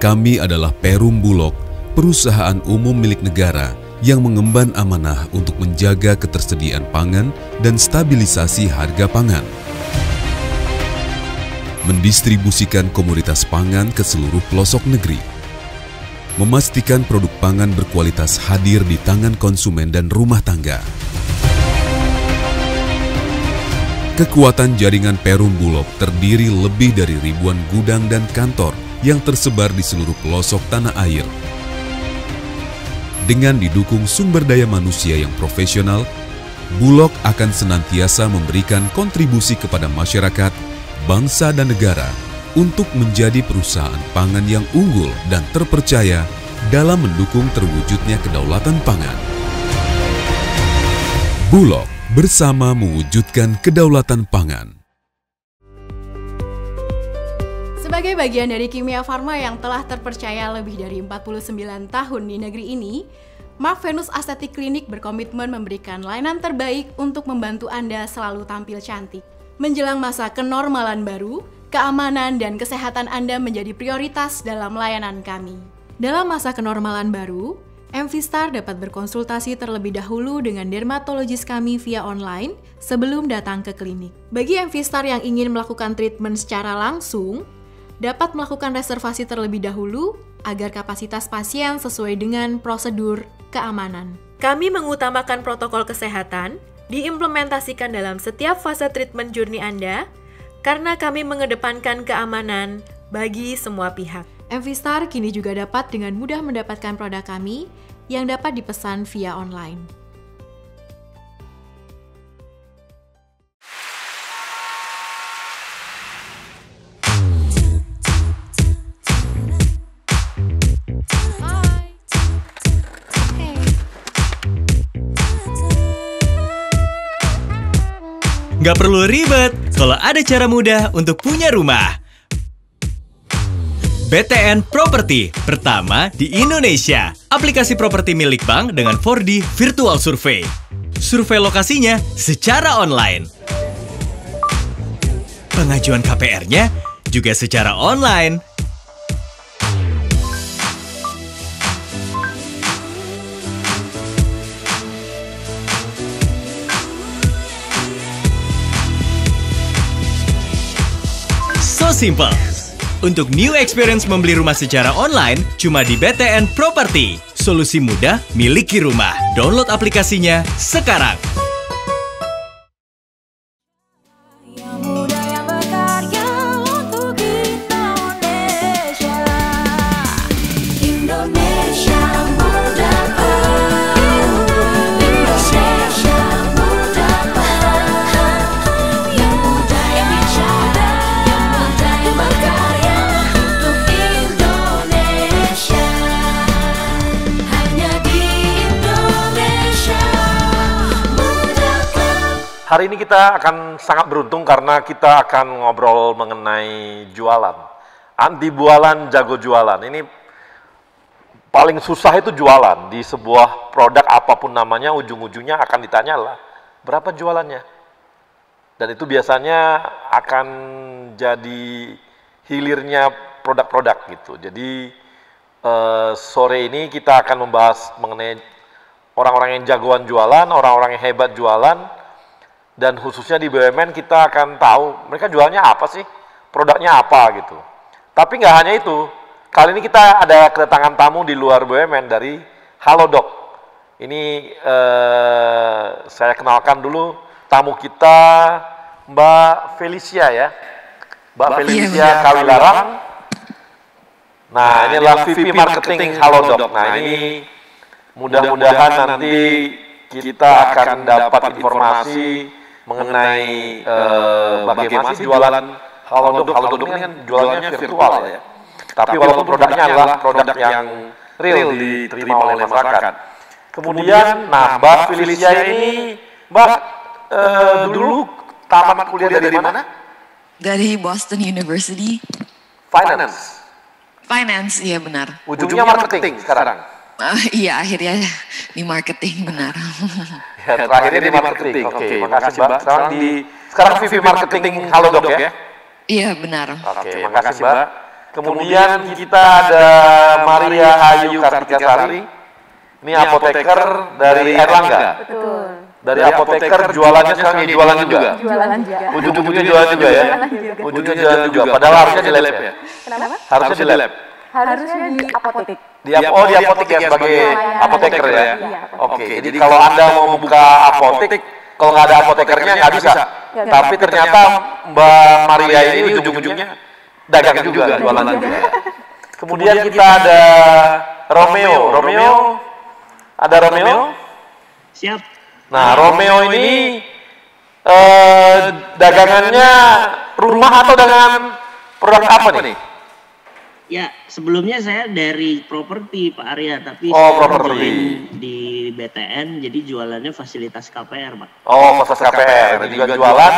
Kami adalah Perum Bulog, perusahaan umum milik negara yang mengemban amanah untuk menjaga ketersediaan pangan dan stabilisasi harga pangan. Mendistribusikan komoditas pangan ke seluruh pelosok negeri. Memastikan produk pangan berkualitas hadir di tangan konsumen dan rumah tangga. Kekuatan jaringan Perum Bulog terdiri lebih dari ribuan gudang dan kantor yang tersebar di seluruh pelosok tanah air. Dengan didukung sumber daya manusia yang profesional, Bulog akan senantiasa memberikan kontribusi kepada masyarakat, bangsa dan negara untuk menjadi perusahaan pangan yang unggul dan terpercaya dalam mendukung terwujudnya kedaulatan pangan. Bulog bersama mewujudkan kedaulatan pangan. Sebagai bagian dari Kimia Farma yang telah terpercaya lebih dari 49 tahun di negeri ini, Mark Venus Aesthetic Clinic berkomitmen memberikan layanan terbaik untuk membantu Anda selalu tampil cantik. Menjelang masa kenormalan baru, keamanan dan kesehatan Anda menjadi prioritas dalam layanan kami. Dalam masa kenormalan baru, MV-Star dapat berkonsultasi terlebih dahulu dengan dermatologis kami via online sebelum datang ke klinik. Bagi MV-Star yang ingin melakukan treatment secara langsung, dapat melakukan reservasi terlebih dahulu agar kapasitas pasien sesuai dengan prosedur keamanan. Kami mengutamakan protokol kesehatan, diimplementasikan dalam setiap fase treatment journey Anda, karena kami mengedepankan keamanan bagi semua pihak. MV Star kini juga dapat dengan mudah mendapatkan produk kami yang dapat dipesan via online. Nggak perlu ribet kalau ada cara mudah untuk punya rumah. BTN Property, pertama di Indonesia. Aplikasi properti milik bank dengan 4D Virtual Survey. Survei lokasinya secara online. Pengajuan KPR-nya juga secara online. So simple. Untuk new experience membeli rumah secara online, cuma di BTN Property. Solusi mudah, miliki rumah. Download aplikasinya sekarang. Hari ini kita akan sangat beruntung karena kita akan ngobrol mengenai jualan. Anti bualan, jago jualan. Ini paling susah itu jualan. Di sebuah produk apapun namanya, ujung-ujungnya akan ditanya lah, berapa jualannya? Dan itu biasanya akan jadi hilirnya produk-produk gitu. Jadi sore ini kita akan membahas mengenai orang-orang yang jagoan jualan, orang-orang yang hebat jualan. Dan khususnya di BUMN kita akan tahu mereka jualnya apa sih, produknya apa gitu. Tapi nggak hanya itu, kali ini kita ada kedatangan tamu di luar BUMN dari Halodoc. Ini saya kenalkan dulu tamu kita, Mbak Felicia ya, Mbak Felicia Kawilarang. Nah, ini adalah VP Marketing Halodoc. Nah, ini mudah-mudahan nanti kita akan dapat informasi mengenai bagaimana sih jualan Halodoc. Halodoc ini kan jualannya virtual ya. Tapi walaupun produknya adalah produk yang real diterima oleh masyarakat. Kemudian, nah Mbak Felicia ini, Mbak dulu tamat kuliah dari mana? Dari Boston University. Finance. Finance, iya benar. Ujungnya marketing sekarang. Iya, akhirnya di marketing, benar. Ya, terakhirnya di marketing. Oke, makasih Mbak. Sekarang VP Marketing Halodoc ya? Iya, benar. Oke, makasih Mbak. Kemudian kita ada Maria Ayu Kartikasari. Ini apoteker dari Erlangga. Betul. Dari apoteker jualannya sekarang jualan juga. Jualan juga. Ujung-ujungnya jualan juga ya? Ujungnya jualan juga. Padahal harusnya di lab ya? Kenapa? Harusnya di lab. Harusnya di apotek. Di apotek ya, sebagai apoteker ya? Iya, Oke, jadi kalau Anda mau buka apotek, kalau nggak ada apotekernya nggak bisa. Tapi ternyata Mbak Maria ini ujung-ujungnya dagang juga, jualan juga. Kemudian kita ada Romeo. Ada Romeo? Siap. Nah, Romeo ini dagangannya rumah atau dagangan produk apa nih? Ya, sebelumnya saya dari properti Pak Arya, tapi properti di BTN, jadi jualannya fasilitas KPR, Pak. Oh, fasilitas KPR, dan juga jualan.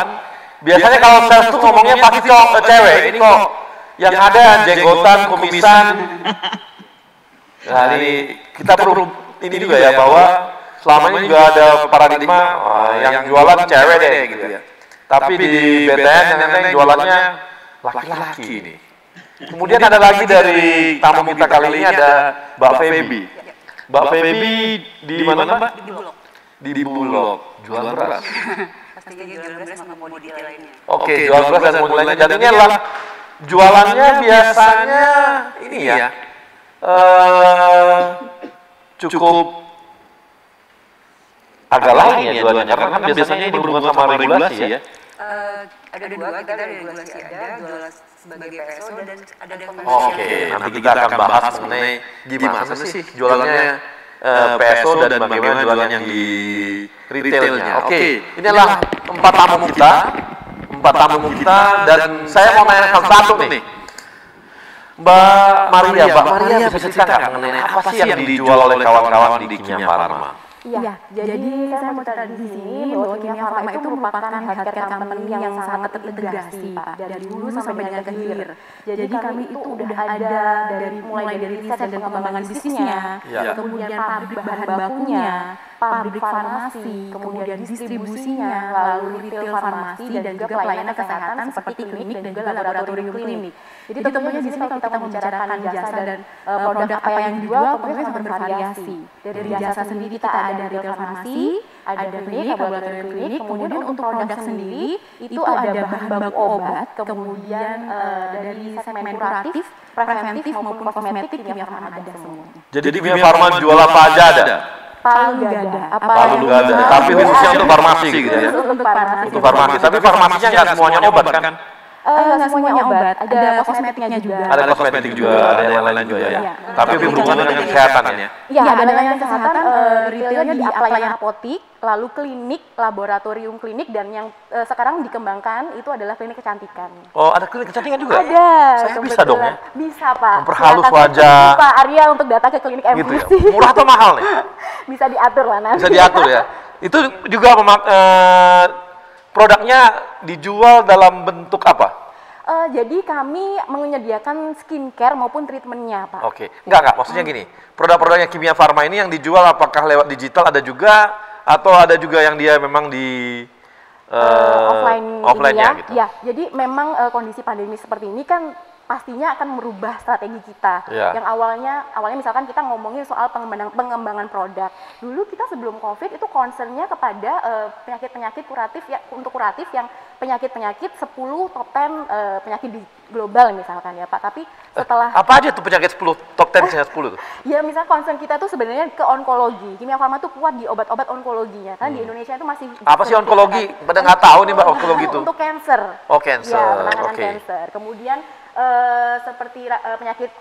Biasanya kalau sales tuh ngomongnya pasti kok cewek, ini kok yang ada jenggotan, kumisan. Nah, ini kita perlu ini juga ya, bahwa selama ini juga ada paradigma yang jualan cewek deh gitu ya. Tapi di BTN yang jualannya laki-laki ini. Kemudian ada lagi dari tamu kita kali ini ada Mbak Feby. Mbak Feby di mana Mbak? Di Bulog. Jual beras. Pastinya jual beras sama komoditi lainnya. Oke, jual beras dan komoditi lainnya. Dan ini adalah jualannya biasanya ini ya, cukup agak lain ya jualannya, karena kan biasanya ini berhubungan sama regulasi ya. Ada dua, kita ada regulasi ada, jual sebagai PSO dan ada Oke, nanti kita akan bahas mengenai gimana sih jualannya PSO dan bagaimana jualan yang di retailnya. Oke, ini adalah empat tamu kita dan saya mau nanya satu nih. Mbak Maria bisa cerita nggak mengenai apa sih yang dijual oleh kawan-kawan di Kimia Farma? Iya, jadi saya mau cerita di sini bahwa Kimia Farma itu merupakan healthcare company yang sangat terintegrasi, Pak, dari hulu sampai dengan ke hilir. Jadi kami itu udah ada mulai dari riset dan pengembangan bisnisnya, kemudian pabrik bahan bakunya, pabrik farmasi, kemudian distribusinya, lalu retail farmasi dan juga pelayanan kesehatan seperti klinik dan juga laboratorium klinik. Jadi tentunya di sini kalau kita membicarakan jasa dan produk apa yang dijual, pokoknya sangat bervariasi. Dari jasa sendiri kita ada retail farmasi, ada klinik, laboratorium klinik, kemudian untuk produk sendiri itu ada bahan baku obat, kemudian dari segmen kuratif, preventif maupun kosmetik Kimia Farma ada semuanya. Jadi Kimia Farma jual apa aja ada? Palu nggak ada. Palu nggak ada. Tapi khususnya untuk farmasi gitu ya? Untuk farmasi. Tapi farmasinya nggak semuanya obat kan? Nggak semuanya obat. Ada kosmetiknya juga. Ada kosmetik juga, ada yang lain juga ya. Tapi berhubungan dengan kesehatan ya? Iya, ada dengan kesehatan. Retailnya di pelayanan apotik, lalu klinik, laboratorium klinik, dan yang sekarang dikembangkan itu adalah klinik kecantikan. Oh, ada klinik kecantikan juga? Ada. Saya bisa dong ya? Bisa, Pak. Memperhalus wajah. Pak Arya untuk datang ke klinik gitu MUC. ya? Murah atau mahal nih? Bisa diatur lah nanti. Bisa diatur ya? Itu juga produknya dijual dalam bentuk apa? Jadi kami menyediakan skincare maupun treatmentnya, Pak. Oke, enggak, maksudnya gini, produk-produknya Kimia Farma ini yang dijual apakah lewat digital ada juga, atau ada juga yang dia memang di offline-nya gitu? Ya, jadi memang kondisi pandemi seperti ini kan pastinya akan merubah strategi kita. Yang awalnya misalkan kita ngomongin soal pengembangan produk. Dulu kita sebelum COVID itu concernnya kepada penyakit-penyakit kuratif ya, untuk kuratif yang penyakit-penyakit 10 top 10 penyakit di global misalkan ya, Pak. Tapi setelah apa aja tuh penyakit 10 top 10 10 tuh? Ya, misal concern kita tuh sebenarnya ke onkologi. Kimia Farma tuh kuat di obat-obat onkologinya. Kan di Indonesia itu masih apa sih onkologi? Pada nggak tahu nih Mbak onkologi itu. Untuk cancer. Oh, cancer. Ya, penanganan cancer. Kemudian seperti penyakit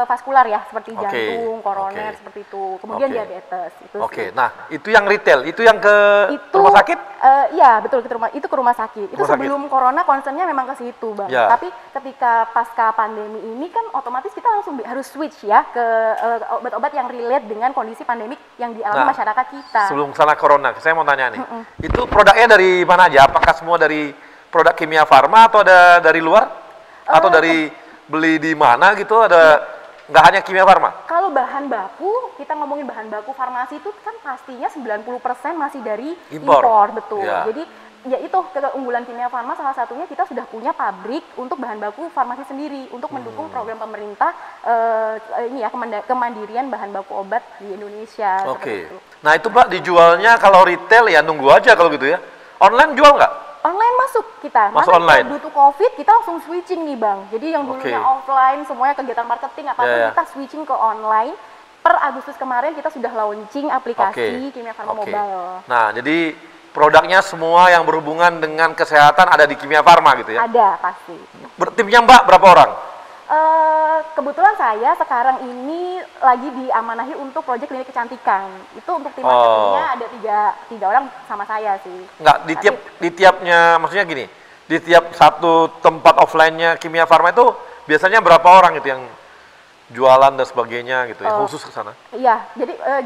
vaskular ya, seperti jantung, koroner, seperti itu. Kemudian diabetes. Oke, nah itu yang retail, itu yang ke rumah sakit? Iya, betul, itu ke rumah sakit. Itu sebelum corona concernnya memang ke situ, Bang. Ya. Tapi ketika pasca pandemi ini kan otomatis kita langsung harus switch ya ke obat-obat yang relate dengan kondisi pandemik yang dialami masyarakat kita. Sebelum sana corona, saya mau tanya nih, itu produknya dari mana aja? Apakah semua dari produk Kimia Farma atau ada dari luar? Atau dari beli di mana gitu, ada nggak hanya Kimia Farma? Kalau bahan baku, kita ngomongin bahan baku farmasi itu kan pastinya 90% masih dari impor, betul. Ya. Jadi ya itu keunggulan Kimia Farma salah satunya kita sudah punya pabrik untuk bahan baku farmasi sendiri untuk mendukung program pemerintah ini ya, kemandirian bahan baku obat di Indonesia. Oke. Nah itu Mbak dijualnya kalau retail ya nunggu aja kalau gitu ya. Online jual nggak? Online masuk kita. Masuk online. Due to COVID kita langsung switching nih, Bang. Jadi yang dulunya offline semuanya kegiatan marketing apapun kita switching ke online. Per Agustus kemarin kita sudah launching aplikasi Kimia Farma Mobile. Nah, jadi produknya semua yang berhubungan dengan kesehatan ada di Kimia Farma gitu ya? Ada, pasti. Timnya Mbak berapa orang? Kebetulan saya sekarang ini lagi diamanahi untuk proyek klinik kecantikan. Itu untuk tim marketingnya ada tiga orang sama saya sih. Enggak, di tiapnya, maksudnya gini, di tiap satu tempat offline-nya Kimia Farma itu biasanya berapa orang itu yang jualan dan sebagainya gitu ya, khusus ke sana? Iya,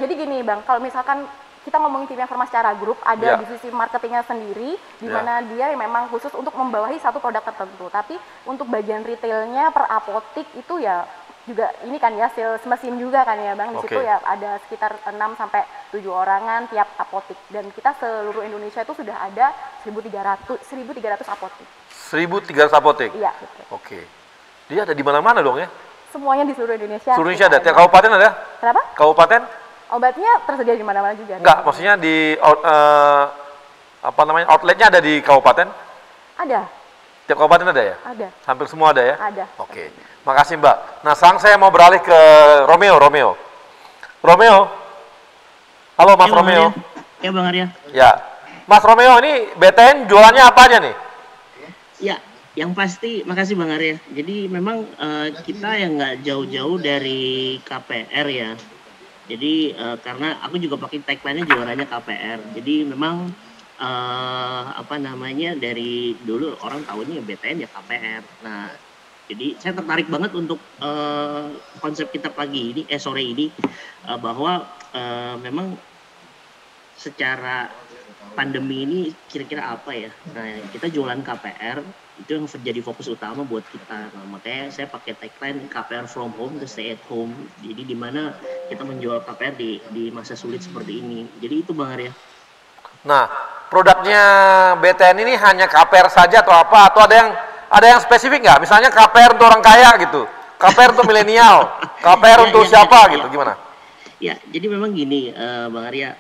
jadi gini Bang, kalau misalkan kita ngomongin Kimia Farma secara grup, ada divisi marketingnya sendiri, di mana dia memang khusus untuk membawahi satu produk tertentu. Tapi untuk bagian retailnya per apotik itu ya juga ini kan ya, sales mesin juga kan ya Bang. Di situ ya ada sekitar 6 sampai 7 orangan tiap apotik. Dan kita seluruh Indonesia itu sudah ada 1.300 apotik. 1.300 apotik? Iya, betul. Oke. Dia ada di mana-mana dong ya? Semuanya di seluruh Indonesia. Seluruh Indonesia ada? Tiap kabupaten ada? Kenapa? Kabupaten? Obatnya tersedia di mana-mana juga. Enggak, maksudnya di outletnya ada di kabupaten? Ada. Tiap kabupaten ada ya? Ada. Hampir semua ada ya? Ada. Oke. Makasih Mbak. Nah, sekarang saya mau beralih ke Romeo. Halo Mas Romeo. Ya Bang Arya. Ya. Mas Romeo, ini BTN jualannya apa aja nih? Ya, yang pasti, makasih Bang Arya. Jadi memang kita yang nggak jauh-jauh dari KPR ya. Jadi karena aku juga pakai tagline-nya jualannya KPR. Jadi memang apa namanya, dari dulu orang tahunya ya BTN ya KPR. Nah, jadi saya tertarik banget untuk konsep kita sore ini bahwa memang secara pandemi ini kira-kira apa ya. Nah, kita jualan KPR itu yang jadi fokus utama buat kita. Nah, makanya saya pakai tagline KPR from home to stay at home. Jadi di mana kita menjual KPR di masa sulit seperti ini. Jadi itu Bang Arya. Nah, produknya BTN ini hanya KPR saja atau apa? Atau ada yang spesifik nggak? Misalnya KPR untuk orang kaya gitu, KPR untuk milenial, KPR untuk siapa gitu, gimana? Ya, jadi memang gini, Bang Arya,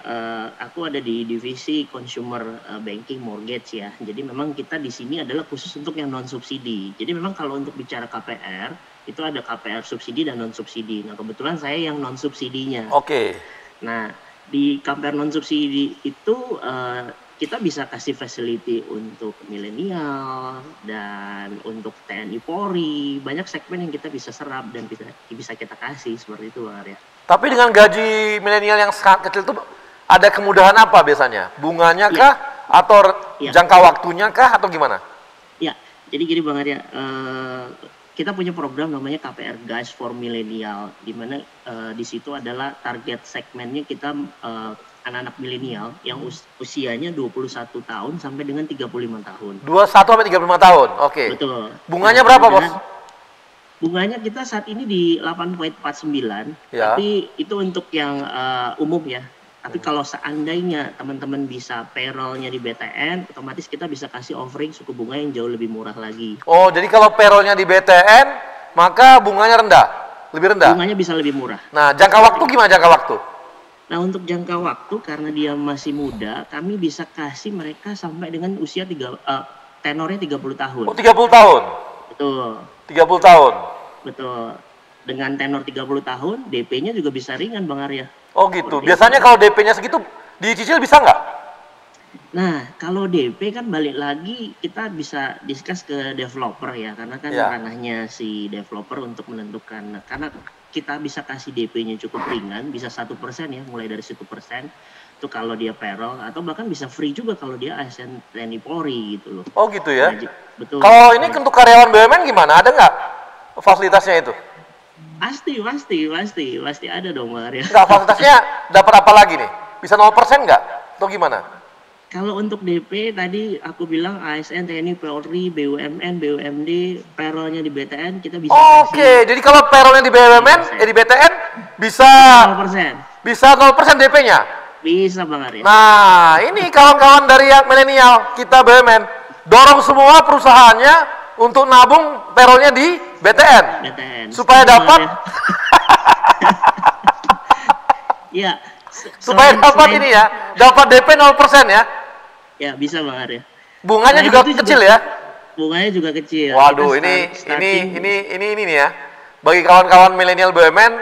aku ada di divisi consumer banking mortgage ya. Jadi memang kita di sini adalah khusus untuk yang non subsidi. Jadi memang kalau untuk bicara KPR itu ada KPR subsidi dan non subsidi. Nah kebetulan saya yang non subsidinya. Oke. Nah di KPR non subsidi itu kita bisa kasih facility untuk milenial dan untuk TNI Polri, banyak segmen yang kita bisa serap dan bisa kita kasih seperti itu Bang Arya. Tapi dengan gaji milenial yang sangat kecil itu ada kemudahan apa biasanya? Bunganya kah? Atau jangka waktunya kah? Atau gimana? Ya, jadi gini Bang Arya, kita punya program namanya KPR Guys for Millennial, di mana di situ adalah target segmennya kita anak-anak milenial yang usianya 21 tahun sampai dengan 35 tahun. 21 sampai 35 tahun, oke. Betul. Bunganya berapa Bos? Bunganya kita saat ini di 8,49, ya. Tapi itu untuk yang umum ya. Tapi kalau seandainya teman-teman bisa payroll-nya di BTN, otomatis kita bisa kasih offering suku bunga yang jauh lebih murah lagi. Oh, jadi kalau payroll-nya di BTN, maka bunganya rendah? Lebih rendah? Bunganya bisa lebih murah. Nah, jangka waktu gimana jangka waktu? Nah, untuk jangka waktu karena dia masih muda, kami bisa kasih mereka sampai dengan usia tenornya 30 tahun. Oh, 30 tahun? Betul. 30 tahun? Betul. Dengan tenor 30 tahun, DP-nya juga bisa ringan Bang Arya. Oh gitu. Biasanya kalau DP-nya segitu dicicil bisa nggak? Nah, kalau DP kan balik lagi kita bisa discuss ke developer ya, karena kan ranahnya si developer untuk menentukan. Karena kita bisa kasih DP-nya cukup ringan, bisa 1% ya, mulai dari 1%. Itu kalau dia payroll, atau bahkan bisa free juga kalau dia ASN TNI Polri gitu loh. Oh gitu ya? Nah, betul. Kalau ini untuk karyawan BUMN gimana? Ada nggak fasilitasnya itu? Pasti ada dong Bang Arya. Nggak, fasilitasnya dapat apa lagi nih? Bisa 0% nggak? Atau gimana? Kalau untuk DP tadi aku bilang ASN, TNI, Polri, BUMN, BUMD, payroll-nya di BTN kita bisa Oke, jadi kalau payroll-nya di BUMN, di BTN bisa 0%. Bisa 0% DP-nya? Bisa Bang Arya. Nah, ini kawan-kawan dari yang milenial, kita BUMN, dorong semua perusahaannya untuk nabung payroll-nya di BTN. Supaya dapat ya, supaya dapat ini ya, dapat DP 0% ya. Ya, bisa Bang Arya. Bunganya juga kecil ya? Bunganya juga kecil. Waduh, ini nih ya. Bagi kawan-kawan milenial BUMN,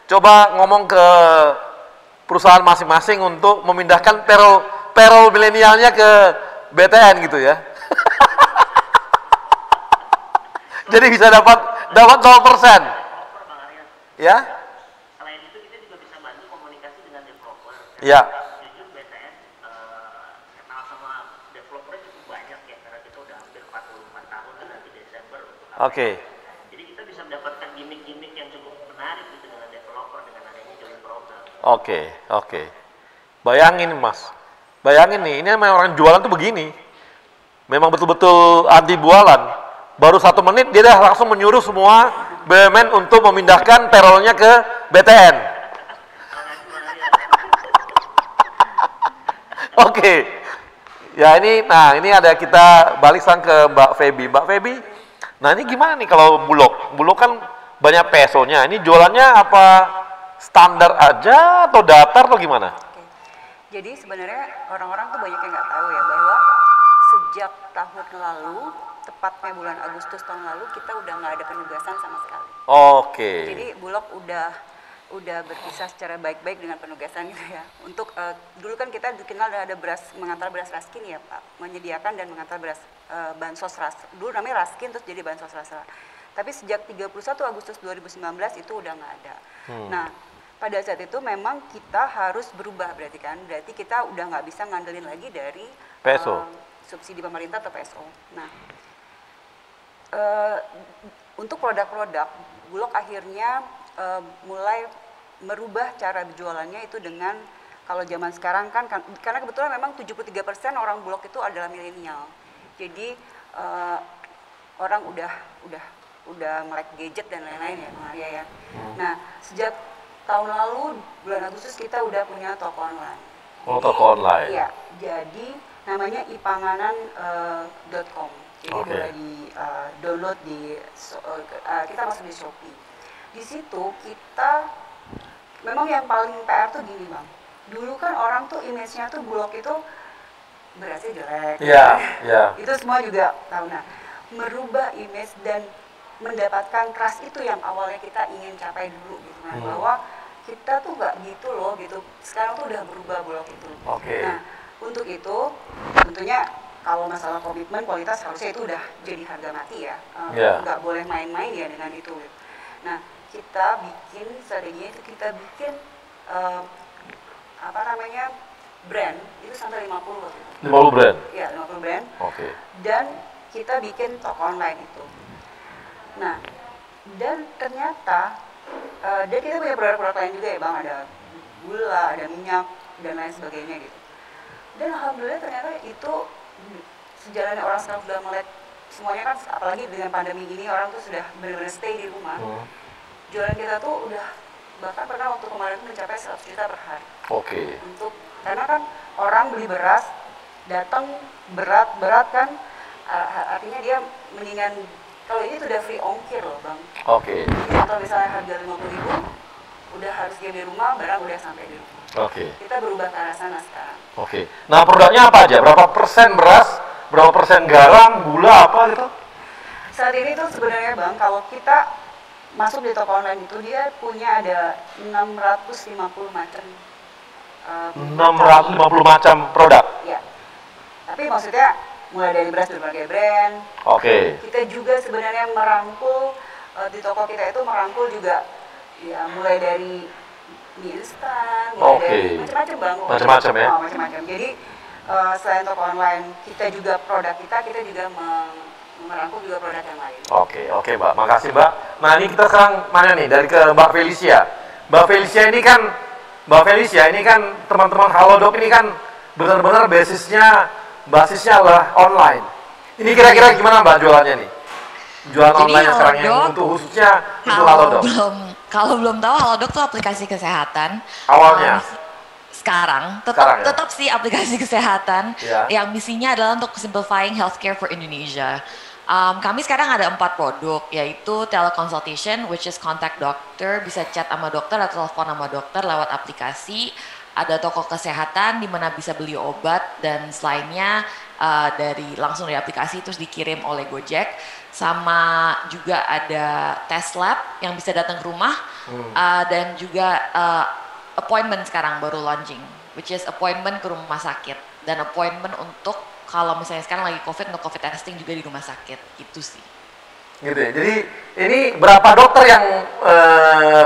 coba ngomong ke perusahaan masing-masing untuk memindahkan payroll milenialnya ke BTN gitu ya. Jadi bisa dapat 0%. Ya? Selain itu kita juga bisa bantu komunikasi dengan developer. Ya. Jujur BTN kenal sama developernya cukup banyak ya, karena kita udah hampir 44 tahun dan nanti Desember. Oke. Jadi kita bisa mendapatkan gimmick-gimmick yang cukup menarik gitu dengan developer dengan adanya joint program. Oke. Bayangin Mas, bayangin nih, ini memang orang jualan tuh begini. Memang betul-betul anti bualan. Baru 1 menit dia dah langsung menyuruh semua BUMN untuk memindahkan payroll-nya ke BTN. Oke. Ya ini ada kita balik sang ke Mbak Feby. Mbak Feby, nah ini gimana nih kalau Bulog? Bulog kan banyak pesonya. Ini jualannya apa standar aja atau datar atau gimana? Jadi sebenarnya orang-orang tuh banyak yang nggak tahu ya bahwa sejak tahun lalu, tepatnya bulan Agustus tahun lalu, kita udah nggak ada penugasan sama sekali. Oke. Jadi Bulog udah udah berpisah secara baik-baik dengan penugasan gitu ya. Untuk dulu kan kita dikenal ada beras, mengantar beras Raskin ya Pak, menyediakan dan mengantar beras bansos dulu namanya Raskin terus jadi bansos rastra. Tapi sejak 31 Agustus 2019 itu udah nggak ada. Nah, pada saat itu memang kita harus berubah berarti kita udah nggak bisa ngandelin lagi dari PSO. Subsidi pemerintah atau PSO. Nah, untuk produk-produk Bulog akhirnya mulai merubah cara berjualannya itu dengan kalau zaman sekarang kan karena kebetulan memang 73% orang Bulog itu adalah milenial. Jadi orang udah melek gadget dan lain-lain ya, Bang Arya ya. Nah, sejak tahun lalu bulan Agustus kita udah punya toko online. Oh, toko online. Iya, jadi namanya ipanganan.com. Jadi boleh di download kita masuk di Shopee. Di situ kita memang yang paling PR tuh gini Bang. Dulu kan orang tuh image-nya tuh Bulog itu berasnya jelek. Iya. Itu semua juga tahu. Nah, merubah image dan mendapatkan trust itu yang awalnya kita ingin capai dulu gitu kan. Bahwa kita tuh nggak gitu loh gitu. Sekarang tuh udah berubah Bulog itu. Nah, untuk itu tentunya kalau masalah komitmen kualitas harusnya itu udah jadi harga mati ya. Nggak boleh main-main ya dengan itu. Nah, kita bikin strateginya itu kita bikin brand itu sampai 50 waktu itu. 50 brand? Iya, 50 brand. Dan kita bikin toko online itu. Nah, dan ternyata dan kita punya produk-produk lain juga ya Bang, ada gula, ada minyak dan lain sebagainya gitu. Dan alhamdulillah ternyata itu sejalannya orang sekarang sudah melihat semuanya kan, apalagi dengan pandemi ini orang tuh sudah benar-benar stay di rumah. Jualan kita tuh udah bahkan pernah waktu kemarin mencapai 100 juta per hari. Untuk karena kan orang beli beras datang berat kan, artinya dia mendingan kalau ini tuh udah free ongkir loh Bang. Jadi atau misalnya harga 50.000 udah harus dia di rumah, barang udah sampai di rumah. Kita berubah ke arah sana sekarang. Nah, produknya apa aja? Berapa persen beras? Berapa persen garam, gula, apa gitu? Saat ini tuh sebenarnya Bang, kalau kita masuk di toko online itu dia punya ada 650 macam 650 macam produk? Ya, tapi maksudnya mulai dari beras berbagai brand. Kita juga sebenarnya merangkul di toko kita itu merangkul juga ya mulai dari mie instan, mulai dari macam-macam Bang. Macam-macam ya? Macam-macam. Jadi selain toko online, kita juga produk kita juga merangkul juga produk yang lain. Oke Mbak, makasih Mbak. Nah, ini kita sekarang mana nih, dari ke Mbak Felicia. Mbak Felicia ini kan teman-teman Halodoc ini kan benar-benar basisnya adalah online. Ini kira-kira gimana Mbak jualannya nih? Jualan online sekarang yang untuk khususnya untuk Halodoc. Kalau belum tahu, Halodoc tuh aplikasi kesehatan. Awalnya? Sekarang tetap sih aplikasi kesehatan yang misinya adalah untuk simplifying healthcare for Indonesia. Kami sekarang ada 4 produk, yaitu teleconsultation, which is contact doctor, bisa chat sama dokter atau telepon sama dokter lewat aplikasi. Ada toko kesehatan di mana bisa beli obat dan selainnya langsung dari aplikasi terus dikirim oleh Gojek. Sama juga ada test lab yang bisa datang ke rumah dan juga appointment sekarang baru launching, which is appointment ke rumah sakit dan appointment untuk kalau misalnya sekarang lagi COVID untuk COVID testing juga di rumah sakit, itu sih. Gitu ya. Jadi ini berapa dokter yang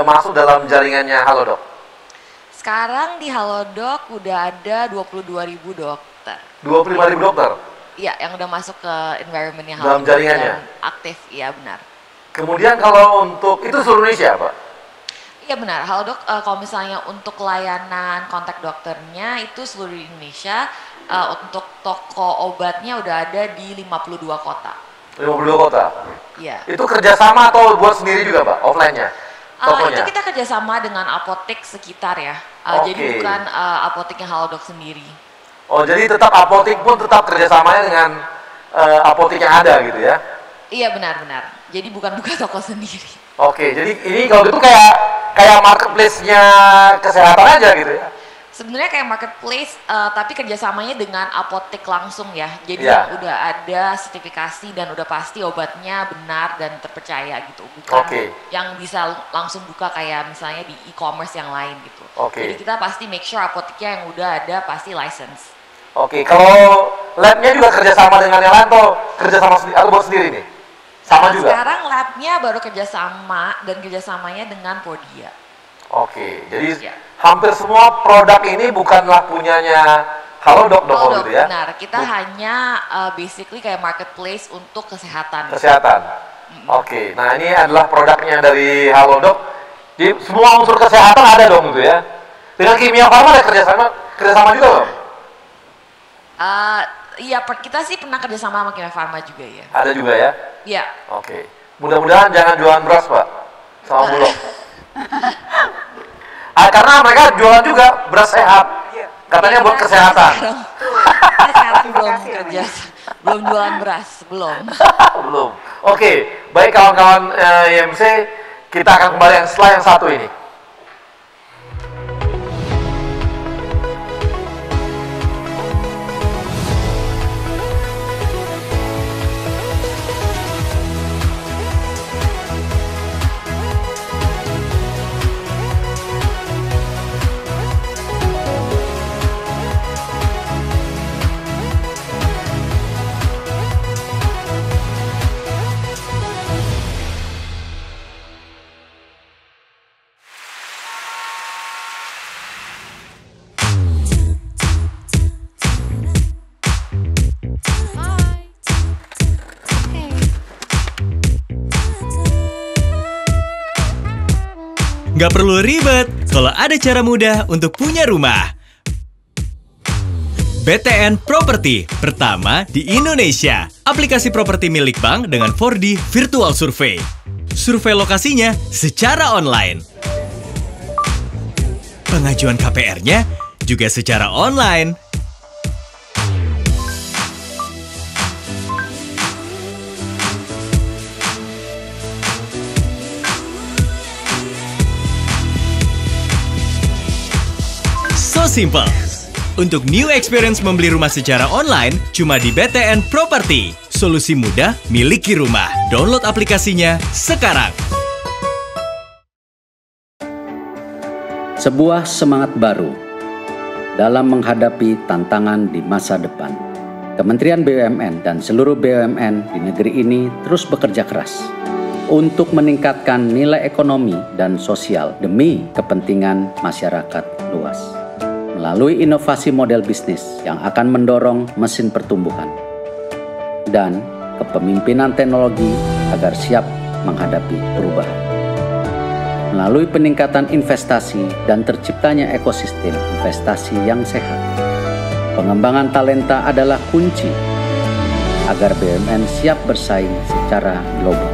masuk dalam jaringannya Halodoc? Sekarang di Halodoc udah ada 22.000 dokter. 25.000 dokter? Iya, yang udah masuk ke environmentnya Halodoc. Dalam jaringannya? Aktif, iya benar. Kemudian kalau untuk, itu seluruh Indonesia Pak? Iya benar, Halodoc kalau misalnya untuk layanan kontak dokternya itu seluruh Indonesia, untuk toko obatnya udah ada di 52 kota. 52 kota? Iya. Itu kerjasama atau buat sendiri juga Pak, offline-nya? Itu kita kerjasama dengan apotek sekitar ya, jadi bukan apoteknya Halodoc sendiri. Jadi tetap apotek pun tetap kerjasamanya dengan apotek yang ada gitu ya? Iya benar-benar, jadi bukan buka toko sendiri. Jadi ini kalau gitu kayak marketplace-nya kesehatan aja gitu ya? Sebenarnya kayak marketplace, tapi kerjasamanya dengan apotek langsung ya. Jadi yang udah ada sertifikasi dan udah pasti obatnya benar dan terpercaya gitu. Bukan yang bisa langsung buka kayak misalnya di e-commerce yang lain gitu. Jadi kita pasti make sure apoteknya yang udah ada pasti license. Kalau labnya juga kerjasama dengan yang lain atau kerjasama sendiri atau buat sendiri nih? Sama juga? Sekarang labnya baru kerjasama dan kerjasamanya dengan Podia. Jadi hampir semua produk ini bukanlah punyanya Halodoc dong gitu ya? Benar, kita hanya basically kayak marketplace untuk kesehatan. Nah ini adalah produknya dari Halodoc. Jadi semua unsur kesehatan ada dong gitu ya? Dengan Kimia Farma ada kerjasama juga dong? Iya, kita sih pernah kerjasama sama Kimia Farma juga ya. Ada juga ya? Iya. Mudah-mudahan jangan jualan beras Pak, sama Bulog. Karena mereka jualan juga beras sehat, katanya buat kesehatan. Sekarang belum kerja, belum jualan beras, belum. Belum. Baik kawan-kawan IMC, kita akan kembali setelah yang satu ini. Nggak perlu ribet kalau ada cara mudah untuk punya rumah. BTN Property, pertama di Indonesia. Aplikasi properti milik bank dengan 4D Virtual Survey. Survei lokasinya secara online. Pengajuan KPR-nya juga secara online. So simple. Untuk new experience membeli rumah secara online, cuma di BTN Property. Solusi mudah miliki rumah. Download aplikasinya sekarang. Sebuah semangat baru dalam menghadapi tantangan di masa depan. Kementerian BUMN dan seluruh BUMN di negeri ini terus bekerja keras untuk meningkatkan nilai ekonomi dan sosial demi kepentingan masyarakat luas. Melalui inovasi model bisnis yang akan mendorong mesin pertumbuhan dan kepemimpinan teknologi agar siap menghadapi perubahan. Melalui peningkatan investasi dan terciptanya ekosistem investasi yang sehat, pengembangan talenta adalah kunci agar BUMN siap bersaing secara global.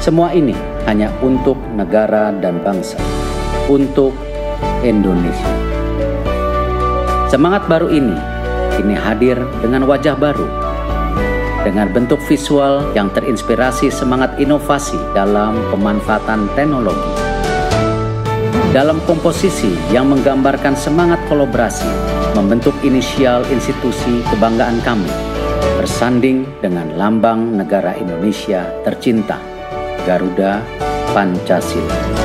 Semua ini hanya untuk negara dan bangsa, untuk Indonesia. Semangat baru ini kini hadir dengan wajah baru, dengan bentuk visual yang terinspirasi semangat inovasi dalam pemanfaatan teknologi, dalam komposisi yang menggambarkan semangat kolaborasi, membentuk inisial institusi kebanggaan kami, bersanding dengan lambang negara Indonesia tercinta, Garuda Pancasila.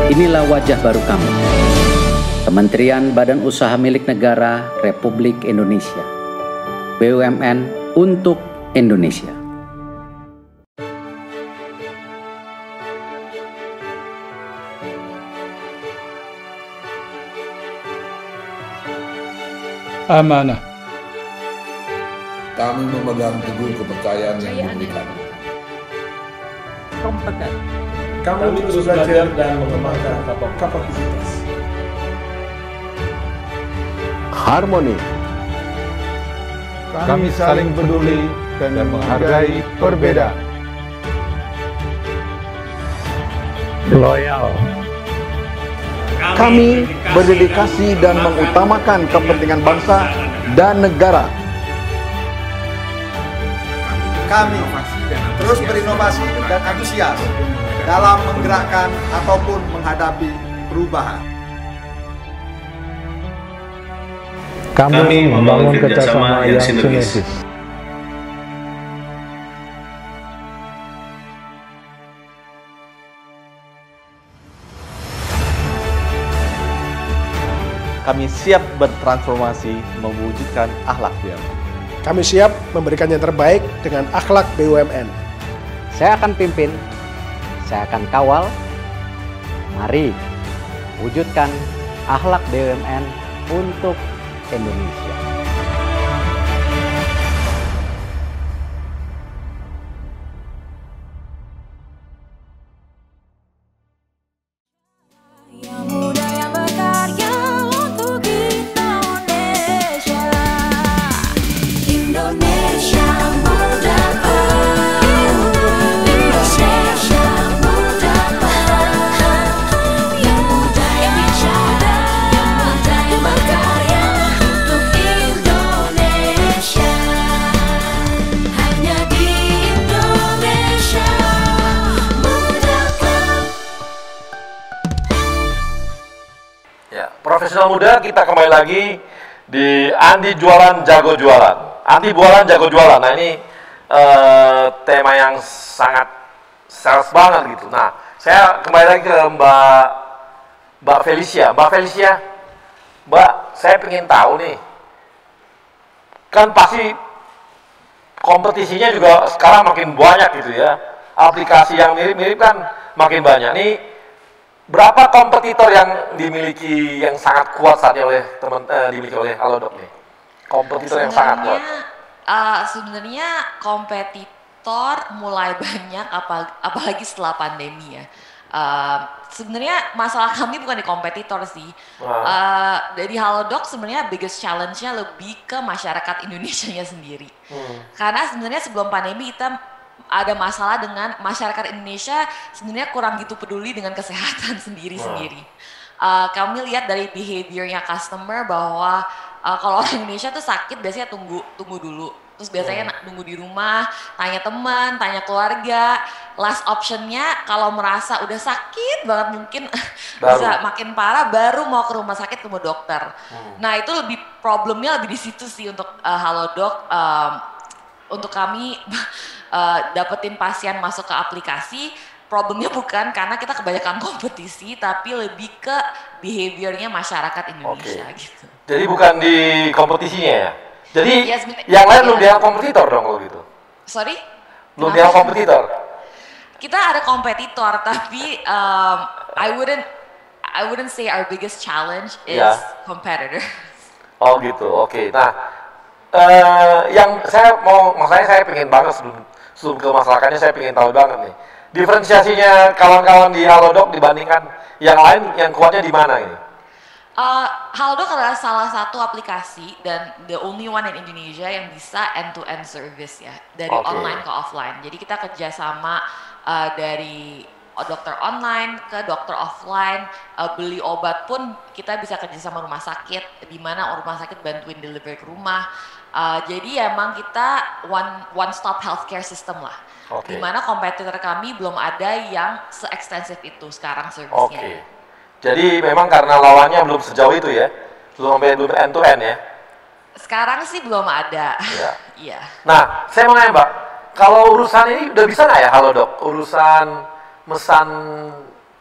Inilah wajah baru kami, Kementerian Badan Usaha Milik Negara Republik Indonesia, BUMN untuk Indonesia. Amanah. Kami memegang teguh kepercayaan yang diberikan. Kompeten. Kami terus belajar dan mengembangkan kapasitas. Harmoni. Kami saling peduli dan menghargai perbedaan. Loyal. Kami berdedikasi dan mengutamakan kepentingan bangsa dan negara. Kami terus berinovasi dan antusias dalam menggerakkan ataupun menghadapi perubahan. Kami membangun kerjasama yang sinergis. Kami siap bertransformasi mewujudkan akhlak BUMN. Kami siap memberikan yang terbaik dengan akhlak BUMN. Saya akan pimpin, saya akan kawal. Mari wujudkan akhlak BUMN untuk Indonesia. Profesional muda, kita kembali lagi di Andi Jualan Jago Jualan. Andi Jualan Jago Jualan. Nah ini tema yang sangat sales banget gitu. Nah saya kembali lagi ke Mbak Felicia. Mbak Felicia, Mbak, saya pengen tahu nih, kan pasti kompetisinya juga sekarang makin banyak gitu ya. Aplikasi yang mirip-mirip kan makin banyak nih. Berapa kompetitor yang dimiliki yang sangat kuat saat ini oleh dimiliki oleh Halodoc nih? Kompetitor yang sangat kuat. Sebenarnya kompetitor mulai banyak, apalagi setelah pandemi ya. Sebenarnya masalah kami bukan di kompetitor sih. Dari Halodoc sebenarnya biggest challenge-nya lebih ke masyarakat Indonesianya sendiri. Karena sebenarnya sebelum pandemi kita ada masalah dengan masyarakat Indonesia sebenarnya kurang gitu peduli dengan kesehatan sendiri-sendiri. Kami lihat dari behaviornya customer bahwa kalau orang Indonesia tuh sakit biasanya tunggu dulu. Terus biasanya nunggu di rumah, tanya teman, tanya keluarga. Last optionnya kalau merasa udah sakit banget mungkin bisa makin parah baru mau ke rumah sakit ketemu dokter. Nah itu lebih problemnya lebih di situ sih untuk Halodoc. Untuk kami dapetin pasien masuk ke aplikasi, problemnya bukan karena kita kebanyakan kompetisi, tapi lebih ke behaviornya masyarakat Indonesia gitu. Jadi bukan di kompetisinya ya? Jadi yang lain belum dianggap kompetitor dong kalau gitu? Sorry? Belum dianggap kompetitor? Kita ada kompetitor, tapi I wouldn't say our biggest challenge is competitor. Oh gitu, oke. Nah, yang saya pengen banget sebelum ke masalahnya saya pengen tahu banget nih. Diferensiasinya kawan-kawan di Halodoc dibandingkan yang lain, yang kuatnya di mana ini? Halodoc adalah salah satu aplikasi dan the only one in Indonesia yang bisa end-to-end service ya, dari online ke offline. Jadi kita kerjasama dari dokter online ke dokter offline, beli obat pun kita bisa kerjasama rumah sakit, di mana rumah sakit bantuin deliver ke rumah. Jadi emang kita one stop healthcare system lah. Di mana kompetitor kami belum ada yang se-ekstensif itu sekarang servisnya. Jadi memang karena lawannya belum sejauh itu ya, belum end to end ya. Sekarang sih belum ada. Iya. Nah, saya mau nanya Mbak, kalau urusan ini udah bisa nggak ya Halodoc, urusan mesan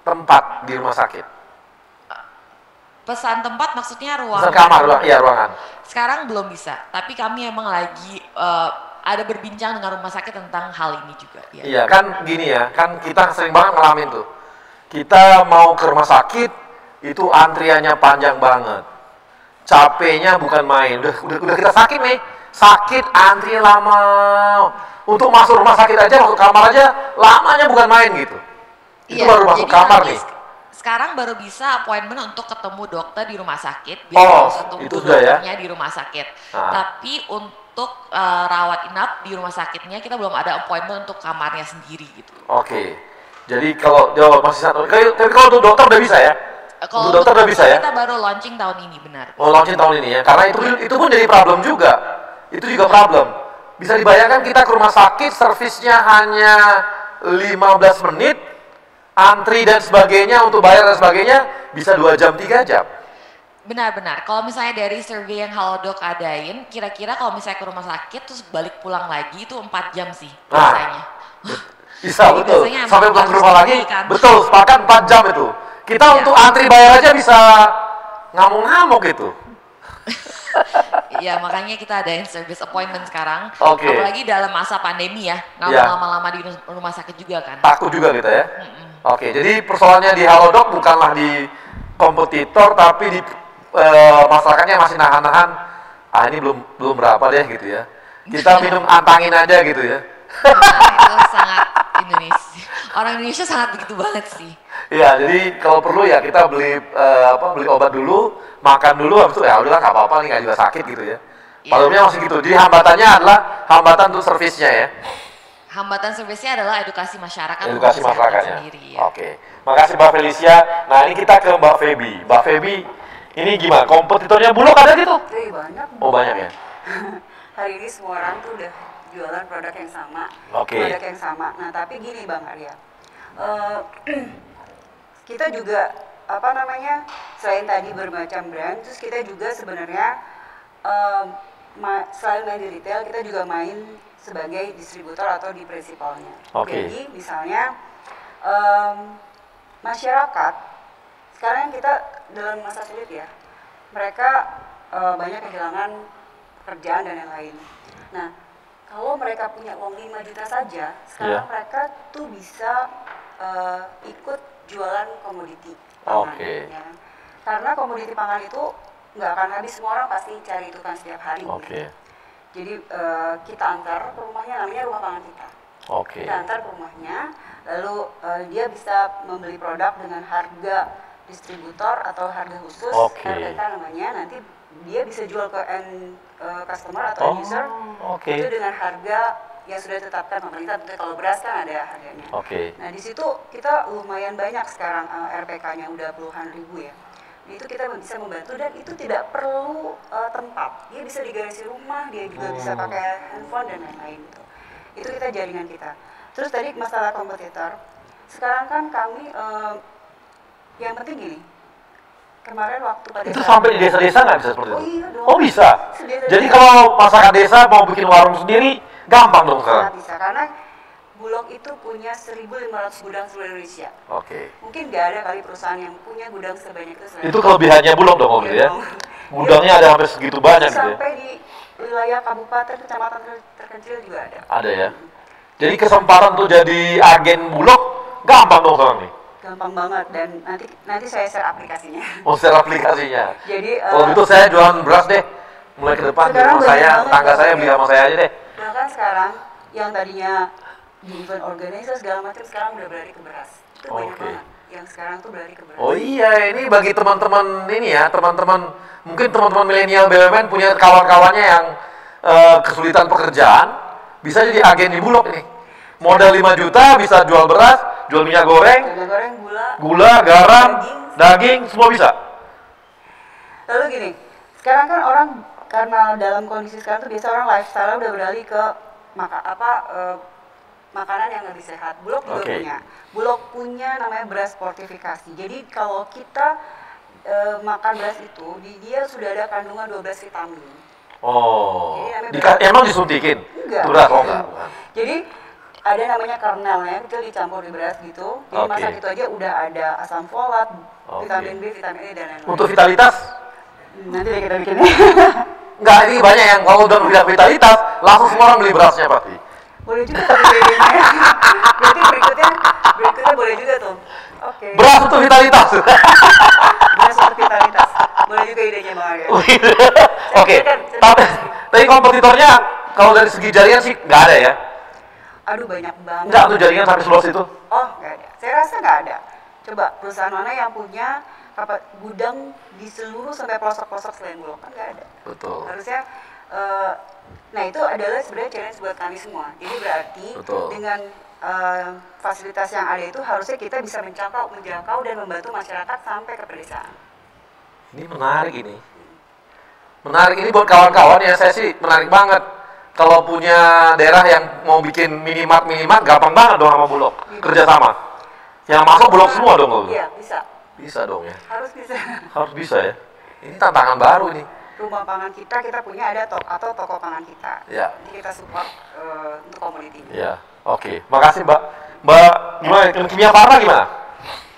tempat di rumah sakit? Pesan tempat maksudnya ruangan? Pesan kamar, ruangan. Sekarang belum bisa, tapi kami emang lagi ada berbincang dengan rumah sakit tentang hal ini juga. Ya. Iya kan gini ya, kan kita sering banget ngalamin tuh. Kita mau ke rumah sakit, itu antriannya panjang banget. Capeknya bukan main, udah kita sakit nih, sakit antri lama. Untuk masuk rumah sakit aja, masuk kamar aja, lamanya bukan main gitu. Itu baru masuk kamar nih. Sekarang baru bisa appointment untuk ketemu dokter di rumah sakit, biar tunggu dokternya di rumah sakit. Tapi untuk rawat inap di rumah sakitnya kita belum ada appointment untuk kamarnya sendiri gitu. Jadi kalau masih satu, tapi kalau untuk dokter udah bisa ya? Kalau untuk dokter udah bisa ya? Kita baru launching tahun ini, benar. Launching tahun ini ya, karena itu pun jadi problem juga. Itu juga problem. bisa dibayangkan kita ke rumah sakit, servisnya hanya 15 menit, antri dan sebagainya, untuk bayar dan sebagainya, bisa 2 jam, 3 jam. Benar-benar, kalau misalnya dari survei yang Halodoc adain, kira-kira kalau misalnya ke rumah sakit terus balik pulang lagi itu 4 jam sih biasanya. Bisa, betul. Sampai pulang ke rumah lagi, betul, sepakat 4 jam itu. Kita untuk antri bayar aja bisa ngamuk-ngamuk itu. Ya makanya kita adain service appointment sekarang. Oke. Apalagi dalam masa pandemi ya, nggak mau lama-lama di rumah sakit juga kan. Takut juga kita ya. Oke, jadi persoalannya di Halodoc bukanlah di kompetitor, tapi di masyarakatnya masih nahan-nahan. Ah ini belum berapa deh gitu ya. Kita minum antangin aja gitu ya. Itu sangat Indonesia. Orang Indonesia sangat begitu banget sih. Iya, jadi kalau perlu ya kita beli beli obat dulu, makan dulu, habis itu ya udahlah nggak apa-apa nih, nggak juga sakit gitu ya. Problemnya masih gitu. Jadi hambatannya adalah hambatan untuk servisnya ya. Hambatan servisnya adalah edukasi masyarakat. Edukasi masyarakatnya. Sendiri, ya. Oke, makasih Mbak Felicia. Nah ini kita ke Mbak Feby. Mbak Feby, ini gimana? Kompetitornya Bulog ada gitu? Banyak. Oh banyak ya. Hari ini semua orang tuh udah jualan produk yang sama, produk yang sama. Nah tapi gini Bang Arya, kita juga selain tadi bermacam brand, terus kita juga sebenarnya selain main di retail, kita juga main sebagai distributor atau di prinsipalnya. Jadi misalnya masyarakat sekarang kita dalam masa sulit ya, mereka banyak kehilangan pekerjaan dan yang lain. Nah kalau mereka punya uang 5 juta saja, sekarang mereka tuh bisa ikut jualan komoditi pangan. Ya. Karena komoditi pangan itu nggak akan habis, semua orang pasti cari itu kan setiap hari. Jadi kita antar ke rumahnya, namanya rumah pangan kita. Kita antar ke rumahnya, lalu dia bisa membeli produk dengan harga distributor atau harga khusus, RPK namanya, nanti dia bisa jual ke end customer atau user itu dengan harga yang sudah ditetapkan pemerintah. Tentu kalau beras kan ada harganya. Nah di situ kita lumayan banyak sekarang RPK-nya udah puluhan ribu ya. Itu kita bisa membantu dan itu tidak perlu tempat. Dia bisa di garasi rumah, dia juga bisa pakai handphone dan lain-lain gitu. Itu kita jaringan kita. Terus tadi masalah kompetitor. Sekarang kan kami yang penting gini. Kemarin waktu pada itu sampai di desa-desa nggak bisa seperti itu? Iya dong. Oh bisa. Jadi kalau masyarakat desa mau bikin warung sendiri, gampang dong sekarang. Bisa, karena Bulog itu punya 1.500 gudang seluruh Indonesia. Mungkin nggak ada kali perusahaan yang punya gudang sebanyak itu. Itu kelebihannya Bulog dong gitu ya? Gudangnya ada sampai segitu banyak gitu ya? Sampai di wilayah kabupaten, kecamatan terkecil juga ada. Ada ya? Jadi kesempatan tuh jadi agen Bulog gampang dong sekarang nih? Gampang banget, dan nanti saya share aplikasinya. Oh, share aplikasinya. Jadi kalau gitu saya jualan beras deh. Mulai ke depan di rumah saya, tetangga saya beli sama saya aja deh. Bahkan sekarang yang tadinya di event organizer segala macam sekarang udah beralih ke beras. Itu banyak banget yang sekarang tuh beralih ke beras. Oh iya, ini bagi teman-teman ini ya, teman-teman mungkin teman-teman milenial BUMN punya kawan-kawannya yang kesulitan pekerjaan, bisa jadi agen di Bulog nih. Modal 5 juta bisa jual beras, jual minyak goreng, gula, garam, daging, semua bisa. Lalu gini, sekarang kan orang karena dalam kondisi sekarang tuh biasa orang lifestyle udah beralih ke makanan yang lebih sehat. Bulog juga punya. Bulog punya namanya beras fortifikasi. Jadi kalau kita makan beras itu, dia sudah ada kandungan 12 vitamin. Oh, emang disuntikin? Enggak. Beras, enggak. Jadi ada namanya kernelnya, itu dicampur di beras gitu. Jadi masak itu aja udah ada asam folat, vitamin B, vitamin E dan lain-lain. Untuk vitalitas? Nanti deh kita bikin. Enggak, ini banyak yang kalau udah bilang vitalitas, langsung semua orang beli berasnya pasti. Boleh juga idenya. Berarti berikutnya boleh juga tuh. Beras untuk vitalitas. Beras untuk vitalitas. Boleh juga idenya Bang Arya. Tapi kompetitornya kalau dari segi jaringan sih nggak ada ya? Aduh banyak banget. Enggak tuh jaringan sampai seluas itu? Oh nggak ada. Saya rasa nggak ada. Coba perusahaan mana yang punya gudang di seluruh sampai pelosok-pelosok selain Bulog, kan nggak ada. Betul. Harusnya, nah itu adalah sebenarnya challenge buat kami semua. Jadi berarti dengan fasilitas yang ada itu harusnya kita bisa menjangkau dan membantu masyarakat sampai ke pedesaan. Ini menarik ini. Menarik ini buat kawan-kawan ya, saya sih menarik banget. kalau punya daerah yang mau bikin minimart gampang banget dong sama Bulog kerjasama. Yang masuk Bulog semua dong kalau. Iya, bisa. Bisa dong ya. Harus bisa. Harus bisa ya. Ini tantangan baru nih. Rumah pangan kita punya ada toko pangan kita. Ya. Jadi kita support untuk community. Ya, oke. Makasih Mbak. Mbak, gimana? Kimia Farma gimana?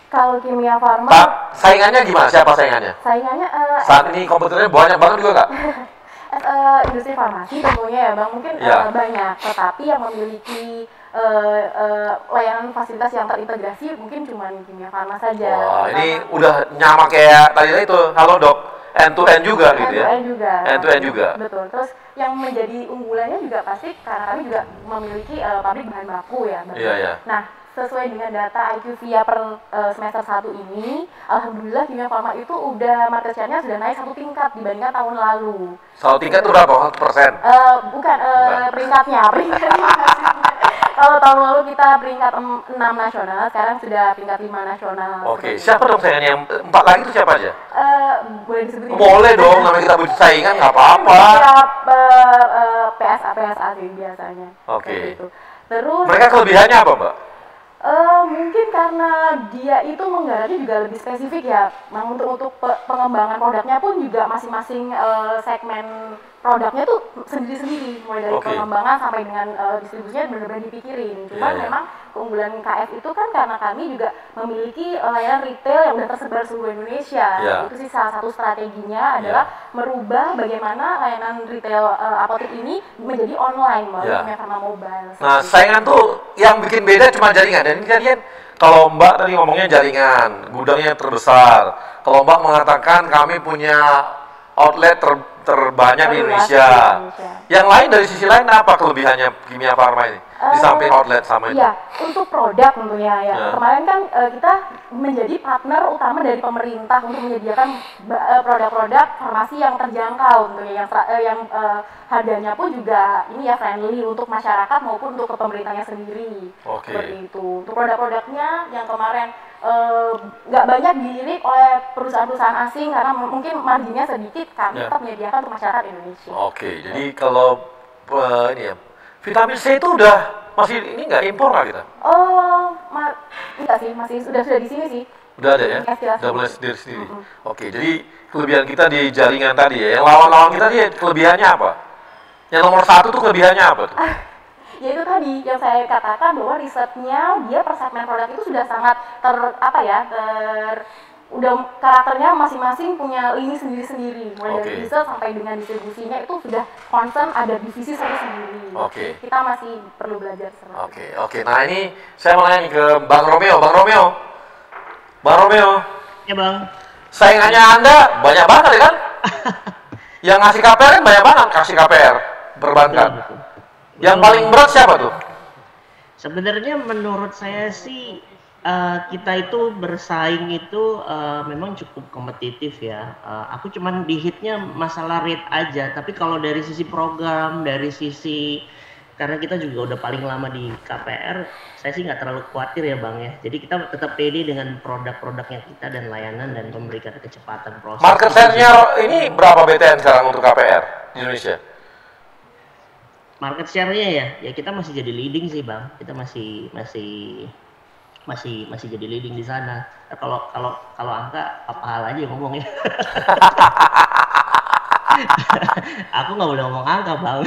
Kalau Kimia Farma, saingannya gimana? Siapa saingannya? Saingannya saat ini kompetitornya banyak banget juga nggak? Industri farmasi tentunya ya Bang, mungkin banyak, tetapi yang memiliki layanan fasilitas yang terintegrasi mungkin cuma Kimia Farma saja. Wah, ini udah nyama kayak tadi itu, halo dok, end to end juga gitu ya? End to end juga. Betul. Terus yang menjadi unggulannya juga pasti karena kami juga memiliki pabrik bahan baku ya. Iya. Nah, sesuai dengan data IQVIA per semester 1 ini, alhamdulillah Kimia Farma itu udah market share-nya sudah naik 1 tingkat dibandingkan tahun lalu. 1 tingkat itu berapa persen? Bukan, peringkatnya. Kalau tahun lalu kita peringkat 6 nasional, sekarang sudah peringkat 5 nasional. Oke, siapa dong saingannya? Yang 4 lagi itu siapa aja? Boleh disebutin? Boleh dong, namanya kita bersaingan nggak apa-apa. PSA sih biasanya. Oke. Terus mereka kelebihannya apa, Mbak? Mungkin karena dia itu menggarapnya juga lebih spesifik ya. Nah, untuk pengembangan produknya pun juga masing-masing segmen produknya tuh sendiri-sendiri, mulai dari pengembangan sampai dengan distribusinya benar-benar dipikirin. Cuman memang keunggulan KF itu kan karena kami juga memiliki layanan retail yang udah tersebar seluruh Indonesia. Itu sih salah satu strateginya adalah merubah bagaimana layanan retail apotek ini menjadi online melalui Kimia Farma Mobile. Nah, saingan tuh yang bikin beda cuma jaringan. Dan ini kan kalau Mbak tadi ngomongnya jaringan, gudangnya terbesar. Kalau Mbak mengatakan kami punya outlet terbanyak di Indonesia. Yang lain dari sisi lain apa kelebihannya Kimia Farma ini? Di samping outlet sama itu? Iya, untuk produk tentunya ya. Kemarin kan kita menjadi partner utama dari pemerintah untuk menyediakan produk-produk farmasi yang terjangkau tentunya, yang harganya pun juga ini ya friendly untuk masyarakat maupun untuk ke pemerintahnya sendiri. Seperti itu. Untuk produk-produknya yang kemarin nggak banyak dilirik oleh perusahaan-perusahaan asing karena mungkin marginnya sedikit, kami tetap menyediakan untuk masyarakat Indonesia. Jadi kalau ini ya, vitamin C itu udah masih ini nggak impor nggak kita? Enggak sih, masih sudah di sini sih. Udah ada ya? Udah mulai sendiri. Jadi kelebihan kita di jaringan tadi ya. Yang lawan-lawan kita dia kelebihannya apa? Yang nomor 1 tuh kelebihannya apa tuh? Ya itu tadi yang saya katakan bahwa risetnya dia per segmen produk itu sudah sangat udah karakternya masing-masing punya lini sendiri-sendiri, mulai dari riset sampai dengan distribusinya itu sudah concern ada divisi sendiri. Kita masih perlu belajar. Nah ini saya mau nanya ke Bang Romeo. Ya Bang. Saingannya Anda banyak banget ya kan? Yang ngasih KPR kan banyak banget kasih KPR perbankan. Yang paling berat siapa tuh? Sebenarnya menurut saya sih kita itu bersaing itu memang cukup kompetitif ya. Aku cuman di hitnya masalah rate aja. Tapi kalau dari sisi program, dari sisi karena kita juga udah paling lama di KPR, saya sih nggak terlalu khawatir ya Bang ya. Jadi kita tetap pede dengan produk-produknya kita dan layanan dan memberikan kecepatan proses. Market share-nya ini berapa BTN sekarang untuk KPR di Indonesia? Market share-nya ya kita masih jadi leading sih Bang. Kita masih jadi leading di sana. Kalau angka apa hal aja ngomongnya. Aku nggak boleh ngomong angka Bang.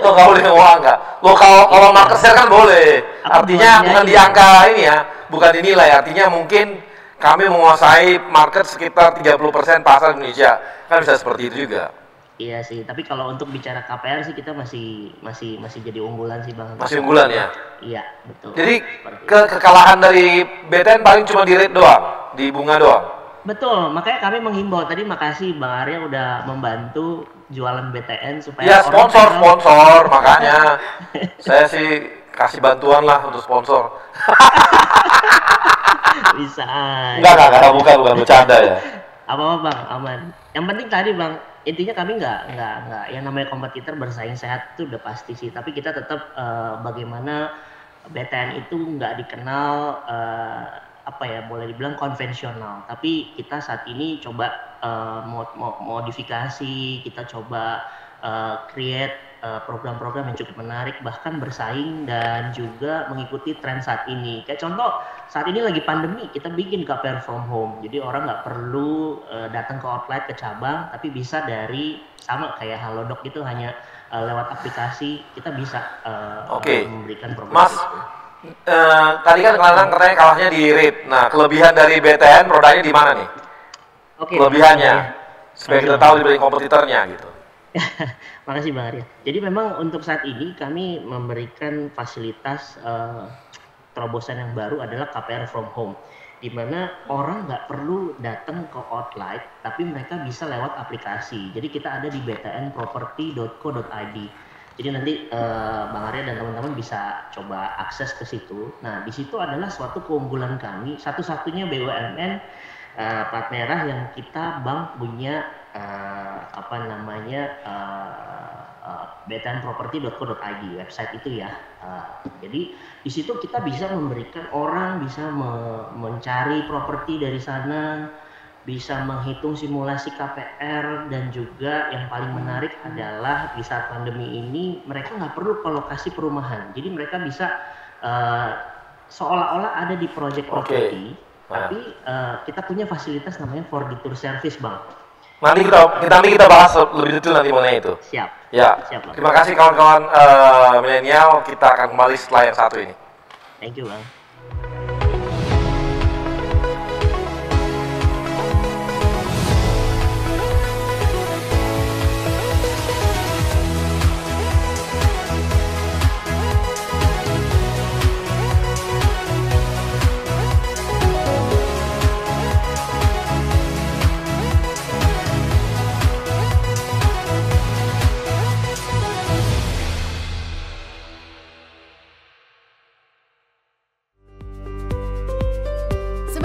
Oh, nggak boleh ngomong angka. Lo kalau market share kan boleh. Artinya bukan di angka ini ya, bukan dinilai. Artinya mungkin kami menguasai market sekitar 30% pasar Indonesia. Kan bisa seperti itu juga. Iya sih, tapi kalau untuk bicara KPR sih kita masih jadi unggulan sih Bang. Masih unggulan ya? Iya, betul. Jadi kekalahan dari BTN paling cuma di rate doang, di bunga doang? Betul, makanya kami menghimbau tadi, makasih Bang Arya udah membantu jualan BTN supaya ya sponsor, makanya saya sih kasih bantuan lah untuk sponsor. Bisa. Enggak, bukan bercanda ya. Apa Bang, aman. Yang penting tadi Bang, intinya kami nggak yang namanya kompetitor bersaing sehat itu udah pasti sih, tapi kita tetap bagaimana BTN itu nggak dikenal boleh dibilang konvensional, tapi kita saat ini coba modifikasi, kita coba create program-program yang cukup menarik, bahkan bersaing dan juga mengikuti tren saat ini. Kayak contoh, saat ini lagi pandemi, kita bikin KPR from home. Jadi orang nggak perlu datang ke outlet, ke cabang, tapi bisa dari sama kayak Halodoc itu hanya lewat aplikasi kita bisa memberikan program. Mas, tadi kan katanya kalahnya di REIT. Nah, kelebihan dari BTN produknya di mana nih? Kelebihannya, supaya kita tahu dibanding kompetitornya gitu. Makasih Bang Arya. Jadi memang untuk saat ini kami memberikan fasilitas terobosan yang baru adalah KPR from home, di mana orang nggak perlu datang ke outlet, tapi mereka bisa lewat aplikasi. Jadi kita ada di btnproperty.co.id. Jadi nanti Bang Arya dan teman-teman bisa coba akses ke situ. Nah, di situ adalah suatu keunggulan kami, satu-satunya BUMN plat merah yang kita bank punya btnproperty.co.id website itu ya. Jadi di situ kita bisa memberikan orang bisa mencari properti dari sana, bisa menghitung simulasi KPR, dan juga yang paling menarik adalah di saat pandemi ini mereka nggak perlu ke lokasi perumahan. Jadi mereka bisa seolah-olah ada di project property, tapi kita punya fasilitas namanya for detour service, Bang. Nanti kita bahas lebih detail nanti mengenai itu. Siap. Ya. Siap, Bang. Terima kasih kawan-kawan milenial. Kita akan kembali setelah yang satu ini. Thank you, Bang.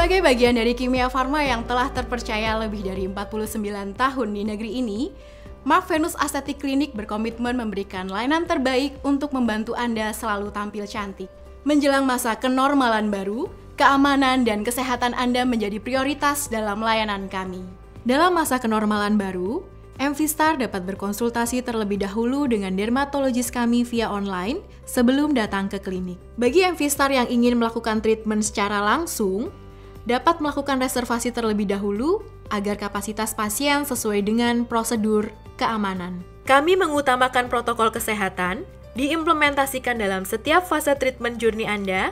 Sebagai bagian dari Kimia Farma yang telah terpercaya lebih dari 49 tahun di negeri ini, Mark Venus Aesthetic Clinic berkomitmen memberikan layanan terbaik untuk membantu Anda selalu tampil cantik. Menjelang masa kenormalan baru, keamanan dan kesehatan Anda menjadi prioritas dalam layanan kami. Dalam masa kenormalan baru, MV-Star dapat berkonsultasi terlebih dahulu dengan dermatologis kami via online sebelum datang ke klinik. Bagi MV-Star yang ingin melakukan treatment secara langsung, dapat melakukan reservasi terlebih dahulu agar kapasitas pasien sesuai dengan prosedur keamanan. Kami mengutamakan protokol kesehatan, diimplementasikan dalam setiap fase treatment journey Anda,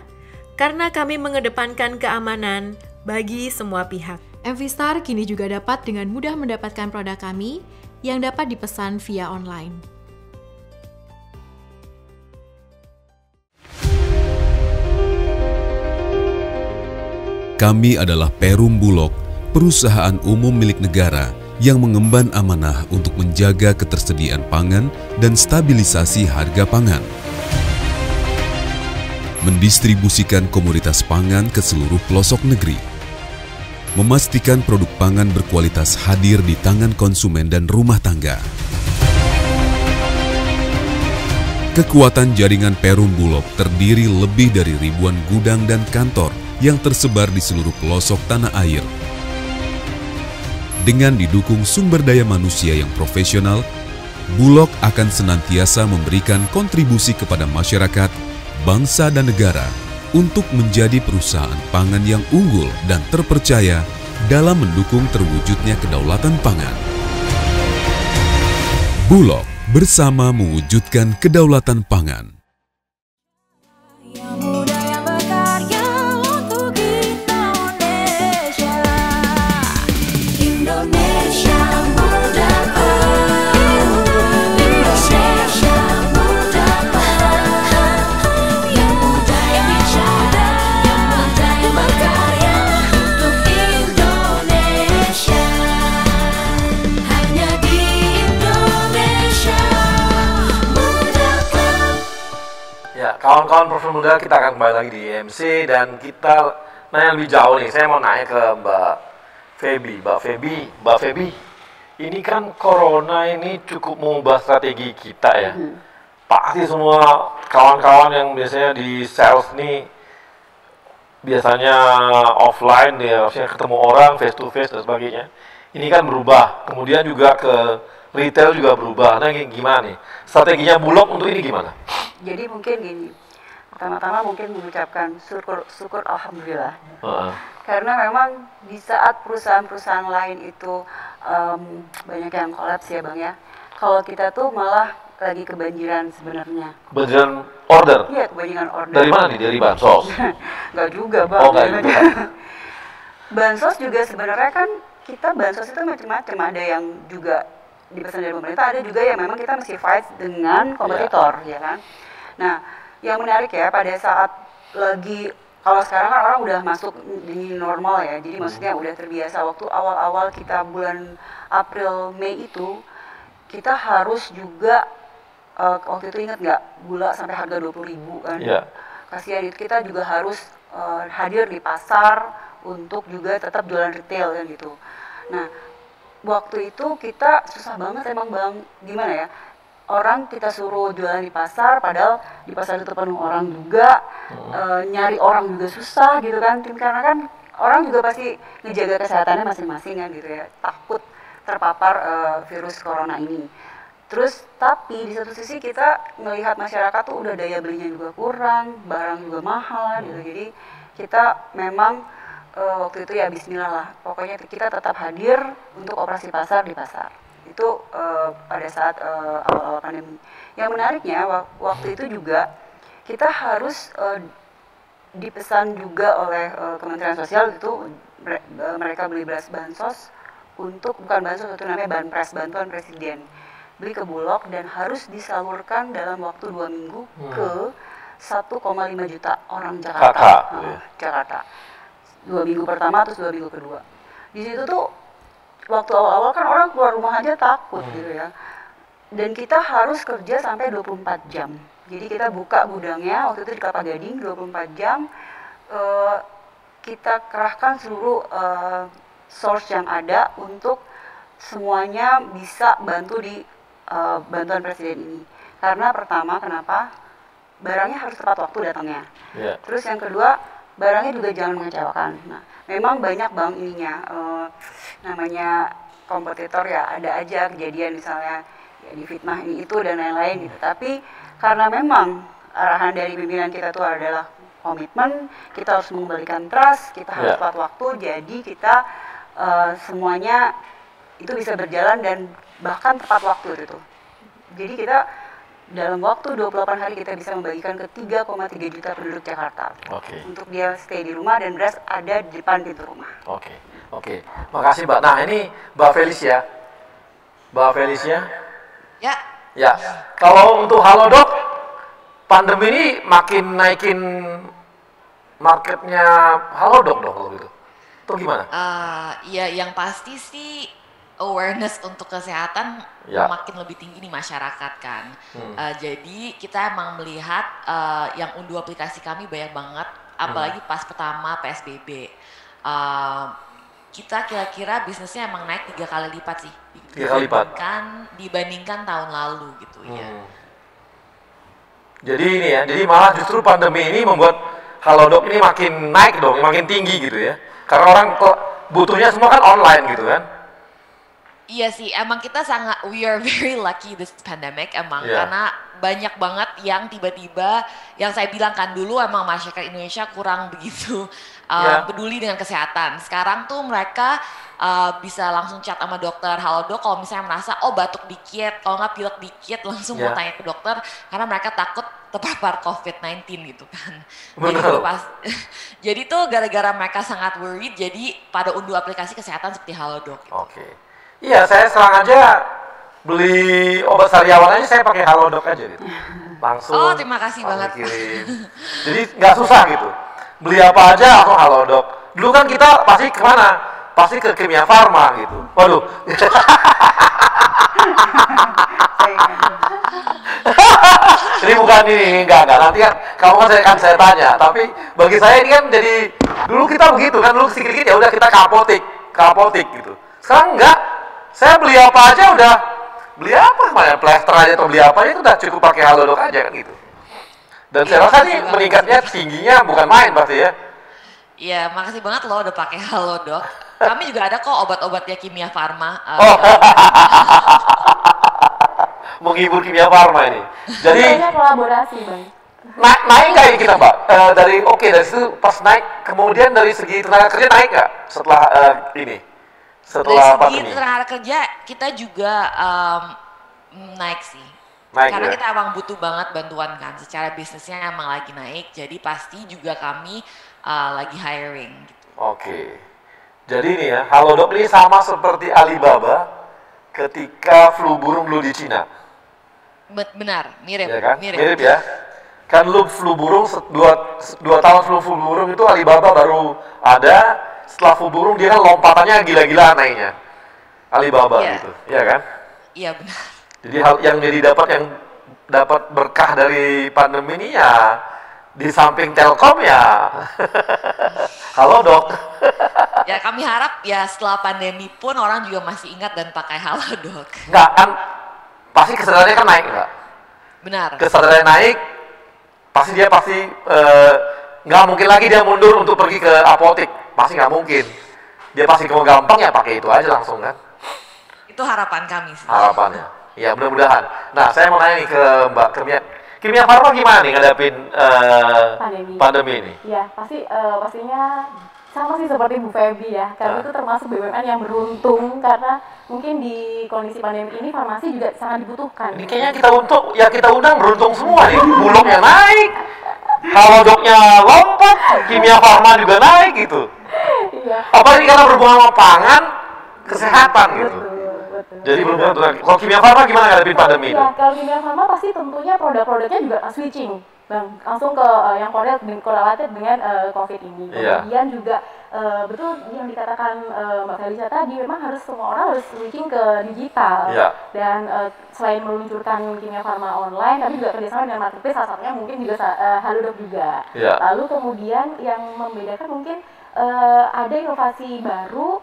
karena kami mengedepankan keamanan bagi semua pihak. MV-Star kini juga dapat dengan mudah mendapatkan produk kami yang dapat dipesan via online. Kami adalah Perum Bulog, perusahaan umum milik negara yang mengemban amanah untuk menjaga ketersediaan pangan dan stabilisasi harga pangan. Mendistribusikan komoditas pangan ke seluruh pelosok negeri. Memastikan produk pangan berkualitas hadir di tangan konsumen dan rumah tangga. Kekuatan jaringan Perum Bulog terdiri lebih dari ribuan gudang dan kantor yang tersebar di seluruh pelosok tanah air. Dengan didukung sumber daya manusia yang profesional, Bulog akan senantiasa memberikan kontribusi kepada masyarakat, bangsa dan negara untuk menjadi perusahaan pangan yang unggul dan terpercaya dalam mendukung terwujudnya kedaulatan pangan. Bulog bersama mewujudkan kedaulatan pangan. Kawan-kawan profil muda, kita akan kembali lagi di IMC dan kita nanya lebih jauh nih. Saya mau nanya ke Mbak Feby, ini kan corona ini cukup mengubah strategi kita ya. Pasti semua kawan-kawan yang biasanya di sales nih biasanya offline ya, harusnya ketemu orang face to face dan sebagainya. Ini kan berubah. Kemudian juga ke retail juga berubah. Nah, gimana nih? Strateginya Bulog untuk ini gimana? Jadi mungkin gini, pertama-tama mungkin mengucapkan syukur alhamdulillah. Karena memang di saat perusahaan-perusahaan lain itu banyak yang kolaps ya Bang ya. Kalau kita tuh malah lagi kebanjiran sebenarnya. Kebanjiran order? Iya, kebanjiran order. Dari mana nih? Dari bansos? Enggak juga Bang. Oh, enggak juga. Bansos juga sebenarnya kan kita bansos itu macam-macam. Ada yang juga dipesan dari pemerintah, ada juga yang memang kita mesti fight dengan kompetitor, ya kan. Nah, yang menarik ya pada saat lagi, kalau sekarang kan orang udah masuk di normal ya, jadi maksudnya udah terbiasa. Waktu awal-awal kita bulan April, Mei itu, kita harus juga, waktu itu ingat nggak, gula sampai harga 20.000 kan. Kasihan itu, kita juga harus hadir di pasar untuk juga tetap jualan retail kan gitu. Nah, waktu itu kita susah banget emang Bang, gimana ya, orang kita suruh jualan di pasar, padahal di pasar itu penuh orang juga, nyari orang juga susah gitu kan, karena kan orang juga pasti ngejaga kesehatannya masing-masing kan gitu ya, takut terpapar virus corona ini. Terus tapi di satu sisi kita melihat masyarakat tuh udah daya belinya juga kurang, barang juga mahal gitu, jadi kita memang waktu itu ya bismillah lah, pokoknya kita tetap hadir untuk operasi pasar di pasar. Itu pada saat awal-awal pandemi. Yang menariknya waktu itu juga kita harus dipesan juga oleh Kementerian Sosial itu mereka beli beras bansos untuk, bukan bansos, itu namanya banpres, bantuan presiden. Beli ke Bulog dan harus disalurkan dalam waktu 2 minggu ke 1,5 juta orang Jakarta. Jakarta. 2 minggu pertama terus 2 minggu kedua. Di situ tuh waktu awal-awal kan orang keluar rumah aja takut gitu ya. Dan kita harus kerja sampai 24 jam. Jadi kita buka gudangnya waktu itu di Kelapa Gading 24 jam. Kita kerahkan seluruh source yang ada untuk semuanya bisa bantu di bantuan presiden ini. Karena pertama, kenapa? Barangnya harus tepat waktu datangnya. Terus yang kedua, barangnya juga jangan mengecewakan. Nah, memang banyak Bang ininya, namanya kompetitor ya, ada aja kejadian misalnya ya difitnah ini itu dan lain-lain gitu. Tapi karena memang arahan dari pimpinan kita itu adalah komitmen, kita harus mengembalikan trust, kita harus tepat waktu, jadi kita semuanya itu bisa berjalan dan bahkan tepat waktu itu. Jadi kita dalam waktu 28 hari kita bisa membagikan ke 3,3 juta penduduk Jakarta. Untuk dia stay di rumah dan beras ada di depan pintu rumah. Oke. Makasih Mbak. Nah ini Mbak Felicia. Ya. Kalau untuk Halodoc, pandemi ini makin naikin marketnya Halodoc dong kalau gitu. Itu gimana? Ya yang pasti sih awareness untuk kesehatan makin lebih tinggi di masyarakat kan. Jadi kita emang melihat yang unduh aplikasi kami banyak banget, apalagi pas pertama PSBB. Kita kira-kira bisnisnya emang naik 3 kali lipat sih. 3 kali lipat? Dibandingkan tahun lalu gitu ya. Jadi ini ya, jadi malah justru pandemi ini membuat Halodoc ini makin naik dong, makin tinggi gitu ya. Karena orang butuhnya semua kan online gitu kan. Iya sih, emang kita we are very lucky this pandemic emang, karena banyak banget yang tiba-tiba, yang saya bilang kan dulu emang masyarakat Indonesia kurang begitu peduli dengan kesehatan. Sekarang tuh mereka bisa langsung chat sama dokter, halo dok, kalau misalnya merasa batuk dikit, kalau nggak pilek dikit, langsung mau tanya ke dokter, karena mereka takut terpapar COVID-19 gitu kan. Jadi tuh gara-gara mereka sangat worried, jadi pada unduh aplikasi kesehatan seperti Halodoc. Gitu. Iya, saya serang aja beli obat sariawan aja saya pakai Halodoc aja gitu. Langsung. Terima kasih banget. Kirim. Jadi nggak susah gitu. Beli apa aja langsung Halodoc. Dulu kan kita pasti kemana? Pasti ke Kimia Farma gitu. Waduh. Ini bukan ini, enggak. Nanti kan kamu kan saya tanya. Tapi bagi saya ini kan jadi dulu kita begitu kan, dulu sedikit-sedikit ya udah kita ke apotik gitu. Sekarang enggak. Saya beli apa aja udah, beli apa, plester aja atau beli apa itu udah cukup pakai Halodoc aja kan gitu. Dan saya rasa nih meningkatnya tingginya bukan main pasti ya. Iya, makasih banget lo udah pakai Halodoc. Kami juga ada kok obat-obatnya Kimia Farma. menghibur Kimia Farma ini. Jadi kolaborasi, Bang. Naik nggak ya kita, Mbak? Dari situ pas naik, kemudian dari segi tenaga kerja naik nggak setelah setelah dari segi pandemi? tenaga kerja kita juga naik sih. Karena ya? kita emang butuh banget bantuan kan, secara bisnisnya emang lagi naik, jadi pasti juga kami lagi hiring. Gitu. Oke, jadi ini ya, Halodoc ini sama seperti Alibaba ketika flu burung dulu di Cina. Benar, mirip. Ya kan? Mirip Ya. Kan lu flu burung, 2 tahun flu burung itu Alibaba baru ada, setelah flu burung dia kan lompatannya gila-gilaan naiknya. Alibaba gitu, ya kan? Iya benar. Jadi yang dapat berkah dari pandemi ini ya di samping Telkom ya Halodoc. Ya kami harap ya setelah pandemi pun orang juga masih ingat dan pakai Halodoc. Enggak kan, pasti kesadarannya kan naik enggak? Benar. Kesadarannya naik, pasti nggak mungkin lagi dia mundur untuk pergi ke apotek, pasti nggak mungkin. Dia pasti mau gampang ya pakai itu aja langsung kan. Itu harapan kami sih. Harapannya, ya mudah-mudahan. Nah saya mau nanya nih ke Mbak Kimia Farma gimana nih ngadapin pandemi ini? Ya pastinya sama sih seperti Bu Febi ya, karena itu termasuk BUMN yang beruntung karena mungkin di kondisi pandemi ini farmasi juga sangat dibutuhkan. Ini kayaknya kita undang beruntung semua nih, Bulognya naik, Halodocnya lompat, Kimia Farma juga naik gitu. Iya. Apalagi karena berhubungan sama pangan, kesehatan gitu. Jadi berhubungan dengan, kalau Kimia Farma gimana ngadepin pandemi itu? Ya, kalau Kimia Farma pasti tentunya produk-produknya juga switching. Bang, langsung ke yang korelatif dengan COVID ini. Kemudian juga betul yang dikatakan Mbak Felicia tadi, memang harus semua orang harus switching ke digital. Dan selain meluncurkan Kimia Farma online, tapi juga kerjasama dengan marketplace, salah satunya mungkin juga Halodoc juga. Lalu kemudian yang membedakan mungkin ada inovasi baru.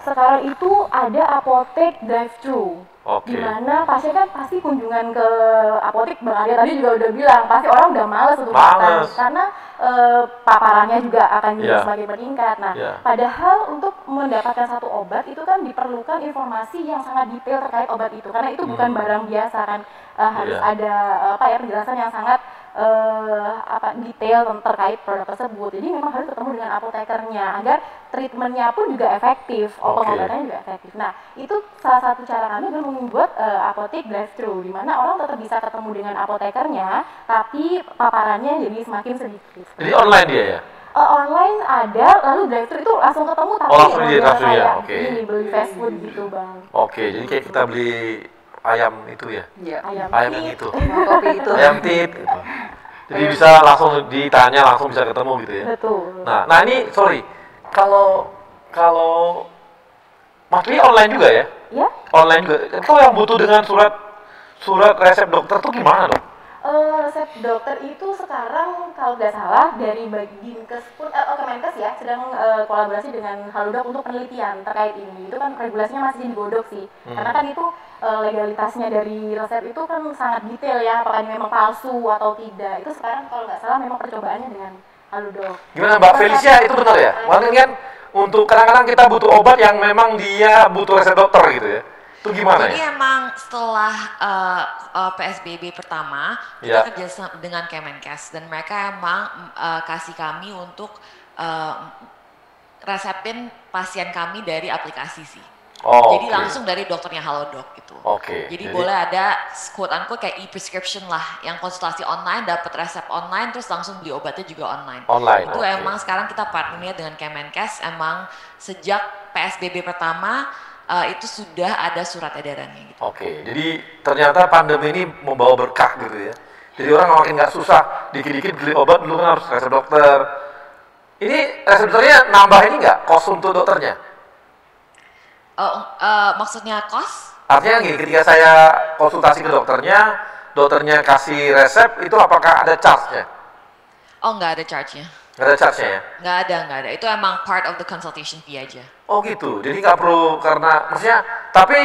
Sekarang itu ada apotek drive-thru, di mana pasien kan pasti kunjungan ke apotek, Bang Arya tadi juga udah bilang, pasti orang udah males untuk datang karena paparannya juga akan semakin meningkat. Nah, padahal untuk mendapatkan satu obat itu kan diperlukan informasi yang sangat detail terkait obat itu, karena itu bukan barang biasa kan, harus ada penjelasan yang sangat detail terkait produk tersebut. Jadi memang harus ketemu dengan apotekernya agar treatmentnya pun juga efektif, pengobatannya juga efektif. Nah, itu salah satu cara kami adalah membuat apotek drive-thru, di mana orang tetap bisa ketemu dengan apotekernya, tapi paparannya jadi semakin sedikit. Jadi online dia ya? Online ada, lalu drive-thru itu langsung ketemu, tapi langsung ya? Ini beli fast food gitu, Bang. Jadi kayak kita beli ayam itu ya? Ayam yang itu. Kopi itu. Ayam tit gitu. Jadi bisa langsung ditanya, langsung bisa ketemu gitu ya? Betul. Nah ini, sorry, kalau Mas Pi online juga ya? Iya. Online juga. Kalau yang butuh dengan surat resep dokter tuh gimana dong? Resep dokter itu sekarang kalau nggak salah dari Dinkes pun Kemenkes ya sedang kolaborasi dengan Halodoc untuk penelitian terkait ini. Itu kan regulasinya masih digodok sih, karena kan itu legalitasnya dari resep itu kan sangat detail ya, apakah ini memang palsu atau tidak. Itu sekarang kalau nggak salah memang percobaannya dengan Halodoc. Gimana Mbak Felicia, itu benar ya? Mungkin kan untuk kadang-kadang kita butuh obat yang memang dia butuh resep dokter gitu ya? Itu gimana Jadi emang setelah PSBB pertama, kita kerja dengan Kemenkes dan mereka emang kasih kami untuk resepin pasien kami dari aplikasi sih. Jadi langsung dari dokternya Halodoc gitu. Jadi boleh ada quote unquote kayak e-prescription lah, yang konsultasi online, dapat resep online, terus langsung beli obatnya juga online. Itu emang sekarang kita partnernya dengan Kemenkes, emang sejak PSBB pertama itu sudah ada surat edarannya gitu. Jadi ternyata pandemi ini membawa berkah gitu ya. Jadi orang makin nggak susah, dikit-dikit beli obat dulu kan harus resep dokter. Ini resep dokternya nambah ini nggak kos untuk dokternya? Maksudnya kos? Artinya gini, ketika saya konsultasi ke dokternya kasih resep, itu apakah ada charge-nya? Nggak ada charge-nya. Nggak ada charge-nya ya? Nggak ada. Itu emang part of the consultation fee aja. Gitu, jadi nggak perlu maksudnya, tapi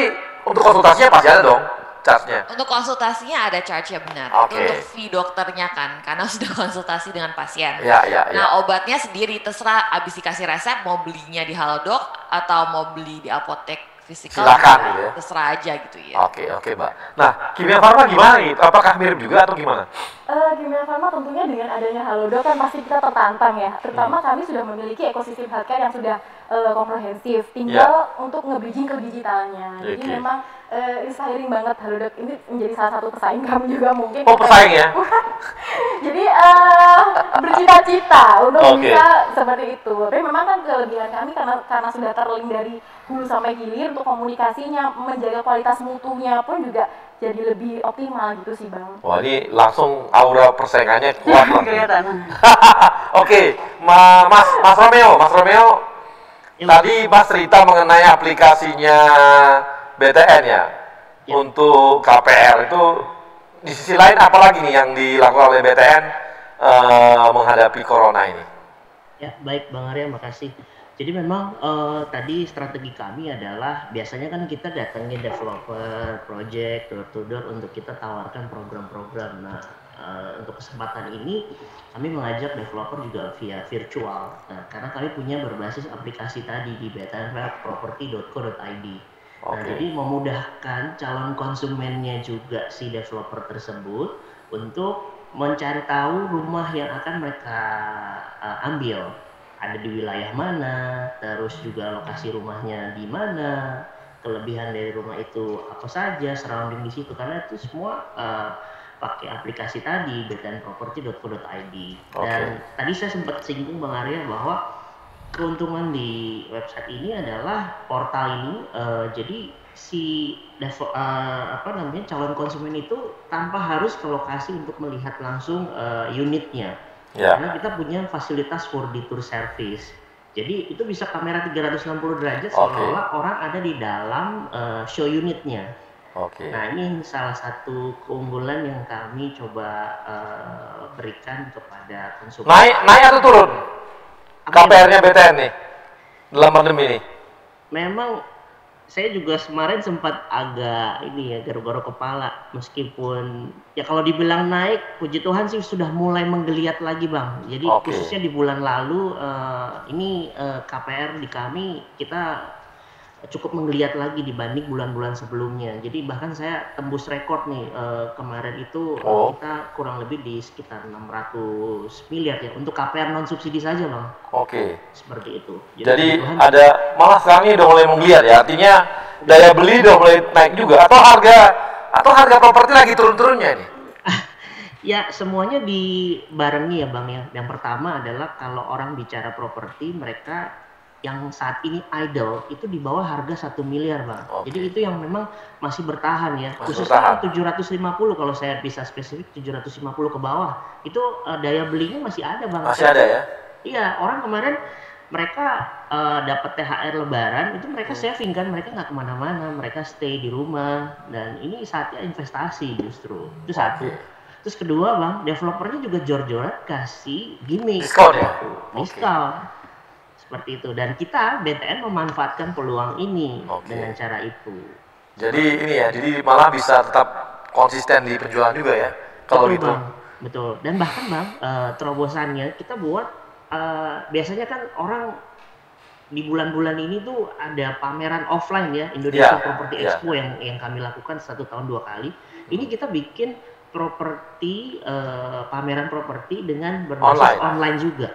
untuk konsultasinya pasti ada dong charge-nya? Untuk konsultasinya ada charge-nya, benar. Itu untuk fee dokternya kan, karena sudah konsultasi dengan pasien. Nah, obatnya sendiri, terserah abis dikasih resep, mau belinya di Halodoc atau mau beli di apotek fisikal, silakan gitu ya. terserah aja gitu ya. Oke Mbak. Nah, Kimia Farma gimana nih? Apakah mirip juga atau gimana? Kimia Farma tentunya dengan adanya Halodoc kan pasti kita tertantang ya. Terutama kami sudah memiliki ekosistem healthcare yang sudah komprehensif. Tinggal untuk nge-bridging ke digitalnya. Jadi memang inspiring banget Halodoc ini menjadi salah satu pesaing kami juga mungkin. Oh, pesaing ya? Jadi bercita-cita untuk bisa seperti itu. Tapi memang kan kelebihan kami karena sudah terlink dari hulu sampai hilir untuk komunikasinya, menjaga kualitas mutunya pun juga jadi lebih optimal gitu sih Bang. Wah, ini langsung aura persaingannya kuat banget. Kelihatan. Oke, Mas Romeo, tadi Mas cerita mengenai aplikasinya BTN ya, untuk KPR itu di sisi lain apa lagi nih yang dilakukan oleh BTN menghadapi corona ini? Ya, baik Bang Arya, makasih. Jadi memang tadi strategi kami adalah biasanya kan kita datangin developer, project, door to door untuk kita tawarkan program-program. Nah, untuk kesempatan ini kami mengajak developer juga via virtual. Nah, karena kami punya berbasis aplikasi tadi di btnproperty.co.id. Nah, jadi memudahkan calon konsumennya juga si developer tersebut untuk mencari tahu rumah yang akan mereka ambil. Ada di wilayah mana, terus juga lokasi rumahnya di mana, kelebihan dari rumah itu apa saja, surrounding di situ, karena itu semua pakai aplikasi tadi btnproperty.co.id. Dan tadi saya sempat singgung Bang Arya bahwa keuntungan di website ini adalah portal ini, jadi si calon konsumen itu tanpa harus ke lokasi untuk melihat langsung unitnya. Karena kita punya fasilitas 4D tour service. Jadi itu bisa kamera 360 derajat seolah-olah orang ada di dalam show unitnya. Nah, ini salah satu keunggulan yang kami coba berikan kepada konsumen. Naik atau turun? KPR-nya BTN nih dalam pandemi ini? Memang saya juga kemarin sempat agak garuk-garuk kepala, meskipun ya kalau dibilang naik, puji Tuhan sih sudah mulai menggeliat lagi Bang. Jadi khususnya di bulan lalu ini KPR di kami kita cukup menggeliat lagi dibanding bulan-bulan sebelumnya. Jadi bahkan saya tembus rekor nih kemarin itu kita kurang lebih di sekitar 600 miliar ya untuk KPR non subsidi saja Bang. Seperti itu. Jadi ada malah sekarang ini udah mulai menggeliat ya. Artinya daya beli udah mulai naik juga atau harga properti lagi turun-turunnya ini? Ya semuanya dibarengi ya Bang ya. Yang pertama adalah kalau orang bicara properti, mereka yang saat ini idle itu di bawah harga 1 miliar Bang. Jadi itu yang memang masih bertahan ya. Khususnya 750 kalau saya bisa spesifik 750 ke bawah. Itu daya belinya masih ada Bang. Masih ada ya? Iya, orang kemarin mereka dapat THR Lebaran itu mereka saving kan, mereka nggak kemana-mana, mereka stay di rumah dan ini saatnya investasi justru. Itu satu. Terus kedua Bang, developernya juga jor-joran kasih gimmick. Diskon ya? Diskon. Seperti itu, dan kita BTN memanfaatkan peluang ini dengan cara itu. Jadi ini ya, jadi malah bisa tetap konsisten di penjualan juga ya kalau gitu. Bang. Betul, dan bahkan Bang terobosannya kita buat biasanya kan orang di bulan-bulan ini tuh ada pameran offline ya, Indonesia Property Expo yang kami lakukan 1 tahun 2 kali. Ini kita bikin pameran properti dengan berbasis online juga.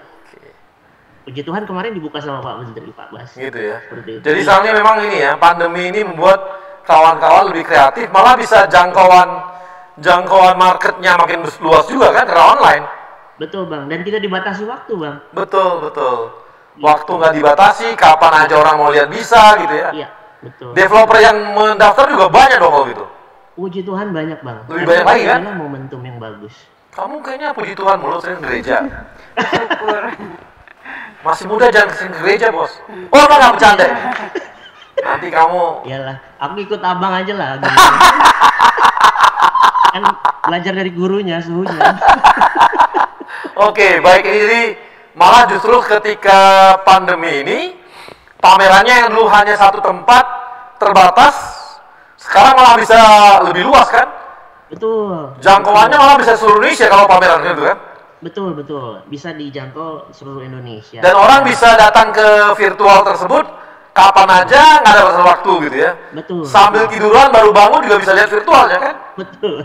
Puji Tuhan kemarin dibuka sama Pak Menteri, Pak Bas. Gitu ya. Jadi soalnya memang ini ya, pandemi ini membuat kawan-kawan lebih kreatif, malah bisa jangkauan marketnya makin luas juga kan karena online. Betul Bang, dan tidak dibatasi waktu Bang. Betul. Waktu nggak dibatasi, kapan aja orang mau lihat bisa gitu ya. Iya, betul. Developer yang mendaftar juga banyak dong kalau gitu. Puji Tuhan banyak Bang. Lebih banyak lagi kan? Ini momentum yang bagus. Kamu kayaknya puji Tuhan mulu sering gereja. Masih muda jangan kesini gereja bos. Oh nggak bercanda. Nanti kamu. Iyalah, aku ikut abang aja lah. Kan belajar dari gurunya, suhunya. Oke, baik, ini malah justru ketika pandemi ini pamerannya yang dulu hanya satu tempat terbatas, sekarang malah bisa lebih luas kan? Betul. Jangkauannya malah bisa seluruh Indonesia kalau pameran itu kan? Betul. Bisa dijangkau seluruh Indonesia. Dan orang bisa datang ke virtual tersebut kapan aja, nggak ada batas waktu gitu ya. Betul. Sambil tiduran baru bangun juga bisa lihat virtualnya kan? Betul.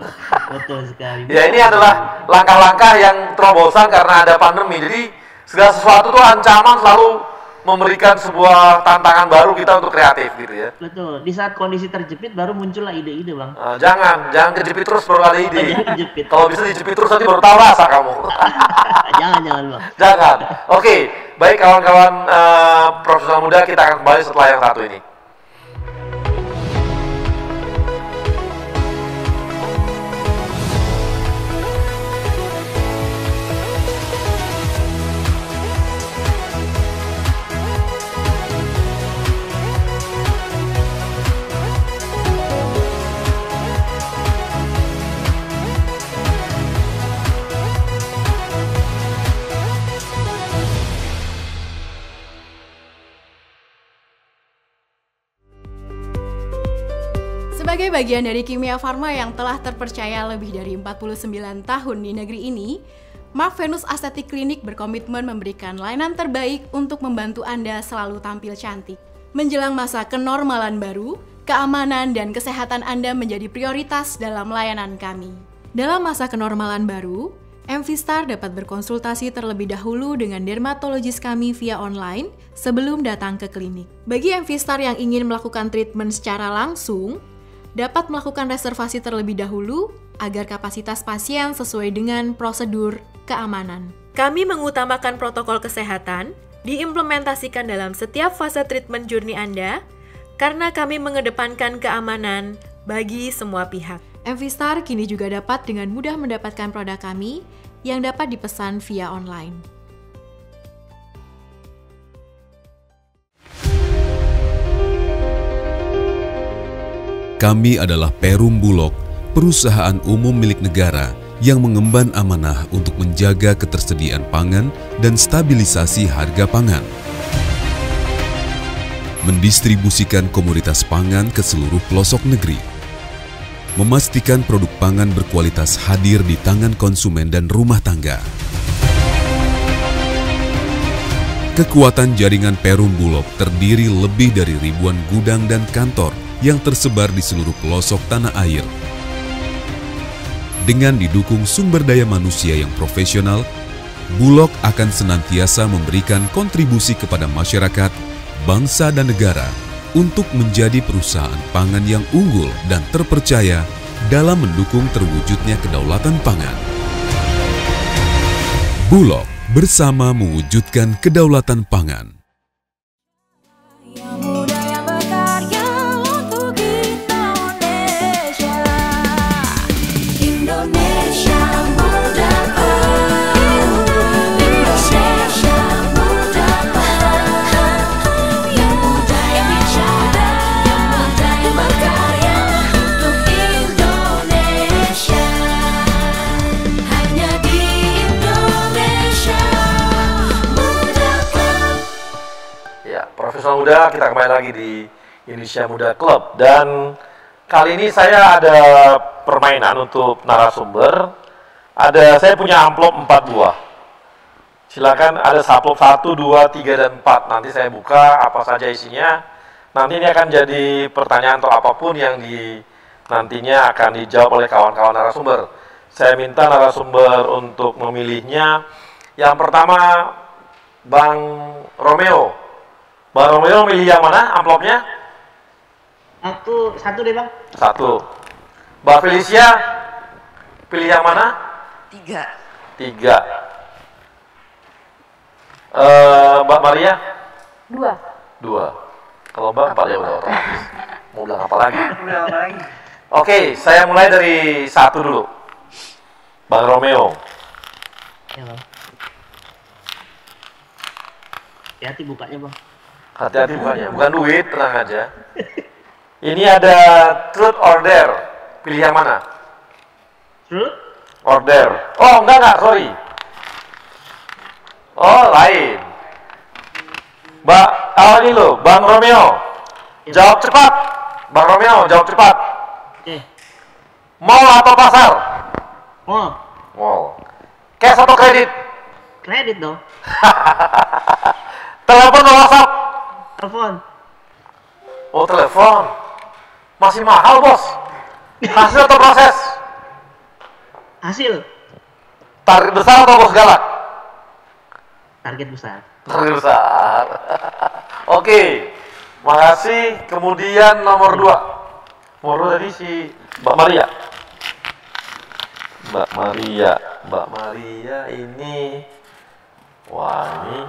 Betul sekali. Ya, ini adalah langkah-langkah yang terobosan karena ada pandemi. Jadi segala sesuatu tuh ancaman selalu memberikan sebuah tantangan baru kita untuk kreatif gitu ya. Betul. Di saat kondisi terjepit baru muncullah ide-ide, Bang. Jangan kejepit terus baru ada ide. Kalau bisa dijepit terus nanti baru tahu rasa kamu. Jangan, Bang. Jangan. Oke, baik kawan-kawan profesional muda, kita akan kembali setelah yang satu ini. Sebagai bagian dari Kimia Farma yang telah terpercaya lebih dari 49 tahun di negeri ini, Mark Venus Aesthetic Clinic berkomitmen memberikan layanan terbaik untuk membantu Anda selalu tampil cantik. Menjelang masa kenormalan baru, keamanan dan kesehatan Anda menjadi prioritas dalam layanan kami. Dalam masa kenormalan baru, MV-Star dapat berkonsultasi terlebih dahulu dengan dermatologis kami via online sebelum datang ke klinik. Bagi MV-Star yang ingin melakukan treatment secara langsung, dapat melakukan reservasi terlebih dahulu agar kapasitas pasien sesuai dengan prosedur keamanan. Kami mengutamakan protokol kesehatan, diimplementasikan dalam setiap fase treatment journey Anda, karena kami mengedepankan keamanan bagi semua pihak. MV-Star kini juga dapat dengan mudah mendapatkan produk kami yang dapat dipesan via online. Kami adalah Perum Bulog, perusahaan umum milik negara yang mengemban amanah untuk menjaga ketersediaan pangan dan stabilisasi harga pangan. Mendistribusikan komoditas pangan ke seluruh pelosok negeri. Memastikan produk pangan berkualitas hadir di tangan konsumen dan rumah tangga. Kekuatan jaringan Perum Bulog terdiri lebih dari ribuan gudang dan kantor yang tersebar di seluruh pelosok tanah air. Dengan didukung sumber daya manusia yang profesional, Bulog akan senantiasa memberikan kontribusi kepada masyarakat, bangsa dan negara untuk menjadi perusahaan pangan yang unggul dan terpercaya dalam mendukung terwujudnya kedaulatan pangan. Bulog bersama mewujudkan kedaulatan pangan. Profesional muda, kita kembali lagi di Indonesia Muda Club, dan kali ini saya ada permainan untuk narasumber. Saya punya amplop 4 buah. Silakan, ada amplop 1, 2, 3, dan 4. Nanti saya buka apa saja isinya. Nanti ini akan jadi pertanyaan atau apapun yang nantinya akan dijawab oleh kawan-kawan narasumber. Saya minta narasumber untuk memilihnya. Yang pertama, Bang Romeo. Bang Romeo milih yang mana amplopnya? Satu deh, Bang. 1. Mbak Felicia pilih yang mana? 3. Mbak Maria? 2. Kalau Mbak 4 ya udah otomatis. Mau bilang apa lagi? Oke, saya mulai dari 1 dulu. Bang Romeo. Ya, Bang. Hati-hati bukanya, Bang. Hati-hati bukanya, bukan duit, tenang aja. Ini ada truth or dare. Pilih yang mana? Truth or dare. Oh, enggak, sorry. Oh, lain. Ini loh, Bang Romeo. Jawab cepat. Bang Romeo, jawab cepat. Oke. Mall atau pasar? Mall. Cash atau kredit? Kredit dong. Telepon atau WhatsApp? Telepon. Oh, telepon. Masih mahal, Bos. Hasil atau proses? Hasil. Target besar atau bos galak? Target besar. Target besar. Oke. Makasih. Kemudian nomor 2. Nomor 2 tadi si Mbak Maria. Mbak Maria ini. Wah, ini.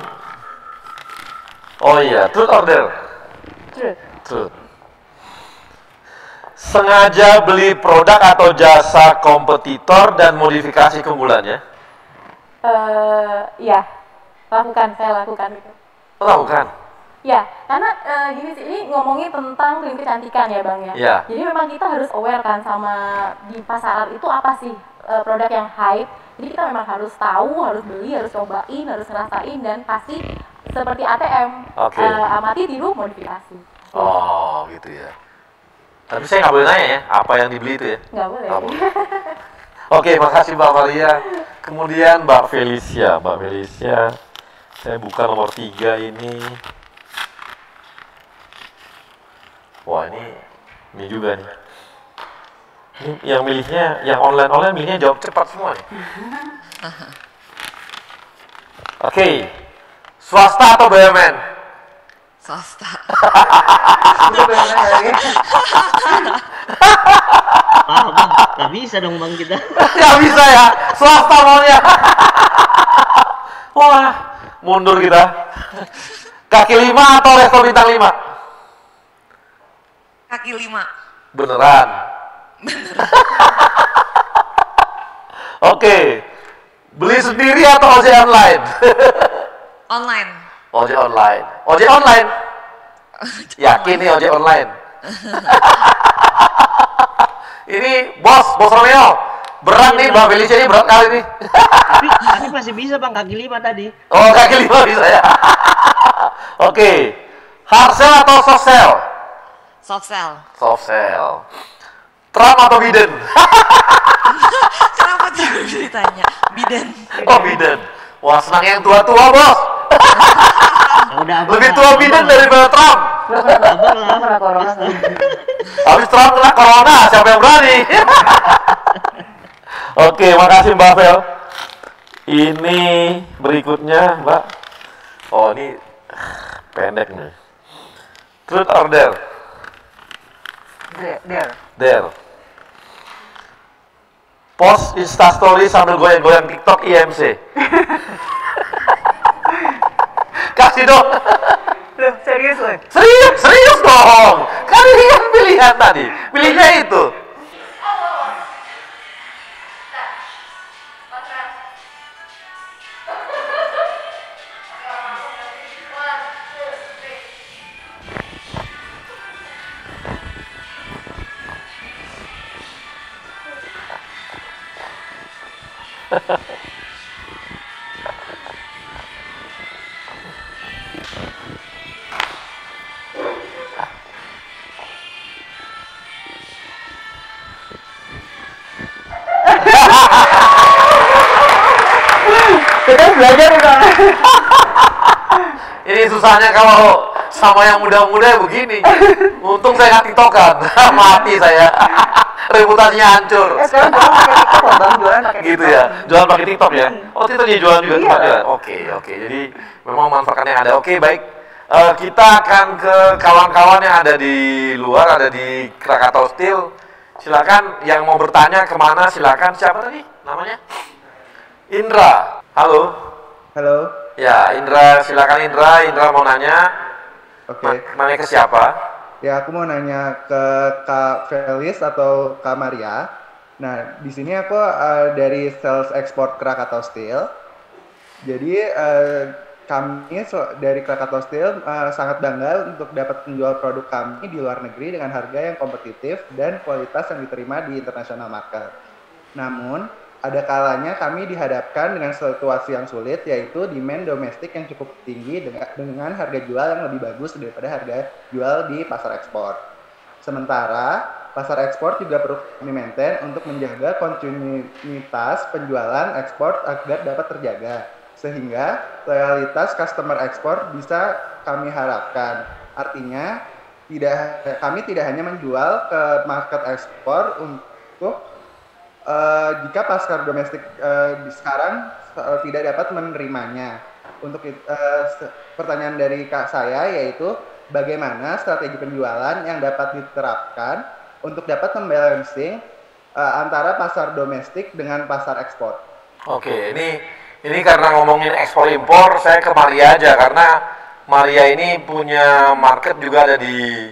Oh iya, truth order. Truth. Sengaja beli produk atau jasa kompetitor dan modifikasi keunggulannya? Ya, saya lakukan itu. Lakukan? Ya, karena gini sih, ini ngomongin tentang klinik kecantikan ya Bang ya. Ya. Jadi memang kita harus aware kan sama di pasaran itu apa sih produk yang hype. Jadi kita memang harus tahu, harus beli, harus cobain, harus ngerasain, dan pasti seperti ATM, amati, tiru, modifikasi. Oh, gitu ya. Tapi saya nggak boleh nanya ya, apa yang dibeli itu ya? Nggak boleh. Oke, makasih Mbak Maria. Kemudian Mbak Felicia. Mbak Felicia, saya buka nomor 3 ini. Wah, ini juga nih. Ini yang milihnya, yang online milihnya jawab cepat semua nih. Oke, swasta atau BUMN? Swasta. Bang, nggak bisa dong Bang kita. Nggak bisa ya, swasta maunya. Wah, mundur kita. Kaki 5 atau resto bintang 5? Kaki 5. Beneran? Oke, beli sendiri atau ojek online? Online. Ojek online. Ojek online? Yakin nih ojek online? Ini bos Romeo. Berat nih Mbak Felicia, ini berat kali nih. Tapi masih bisa Bang, kaki 5 tadi. Oh, kaki 5 bisa ya. Oke. Hard sell atau soft sell? Soft sell. Soft sell. Trump atau Biden? Kenapa tidak ditanya? Biden. Oh, Biden. Wah, senang yang tua-tua, Bos. Lebih tua Biden daripada Trump. Habis Trump kena corona, siapa yang berani? Oke, makasih Mbak Vel. Ini berikutnya, Mbak. Oh, ini pendek nih. Truth or dare? Dare. Post Instastory sambil goyang-goyang TikTok IMC. Kasih dong. Loh, serius loh? Serius dong. Kan ini kan pilihan tadi. Pilihnya itu. Kita belajar udah. Ini susahnya kalau sama yang muda-muda begini. Untung saya nggak tiktokan. Mati saya. Reputasinya hancur. Sekarang jualan pakai TikTok loh Bang, jualan pakai gitu ya, jualan pakai TikTok ya. Oh, TikTok jadi jualan juga tempat ya. Oke. Jadi memang manfaatnya ada. Oke, baik. Kita akan ke kawan-kawan yang ada di luar, ada di Krakatau Steel. Silakan yang mau bertanya kemana, silakan. Siapa tadi namanya? Indra. Halo. Halo. Ya, Indra, silakan Indra. Indra mau nanya. Oke. Nanya ke siapa? Ya, aku mau nanya ke Kak Felis atau Kak Maria. Nah, di sini aku dari sales ekspor Krakatau Steel. Jadi kami dari Krakatau Steel sangat bangga untuk dapat menjual produk kami di luar negeri dengan harga yang kompetitif dan kualitas yang diterima di international market. Namun, ada kalanya kami dihadapkan dengan situasi yang sulit, yaitu demand domestik yang cukup tinggi dengan harga jual yang lebih bagus daripada harga jual di pasar ekspor. Sementara, pasar ekspor juga perlu kami maintain untuk menjaga kontinuitas penjualan ekspor agar dapat terjaga, sehingga loyalitas customer ekspor bisa kami harapkan. Artinya, kami tidak hanya menjual ke market ekspor untuk jika pasar domestik sekarang tidak dapat menerimanya. Untuk pertanyaan dari Kak saya yaitu bagaimana strategi penjualan yang dapat diterapkan untuk dapat membalancing antara pasar domestik dengan pasar ekspor. Oke, ini karena ngomongin ekspor impor, saya ke Maria aja karena Maria ini punya market juga ada di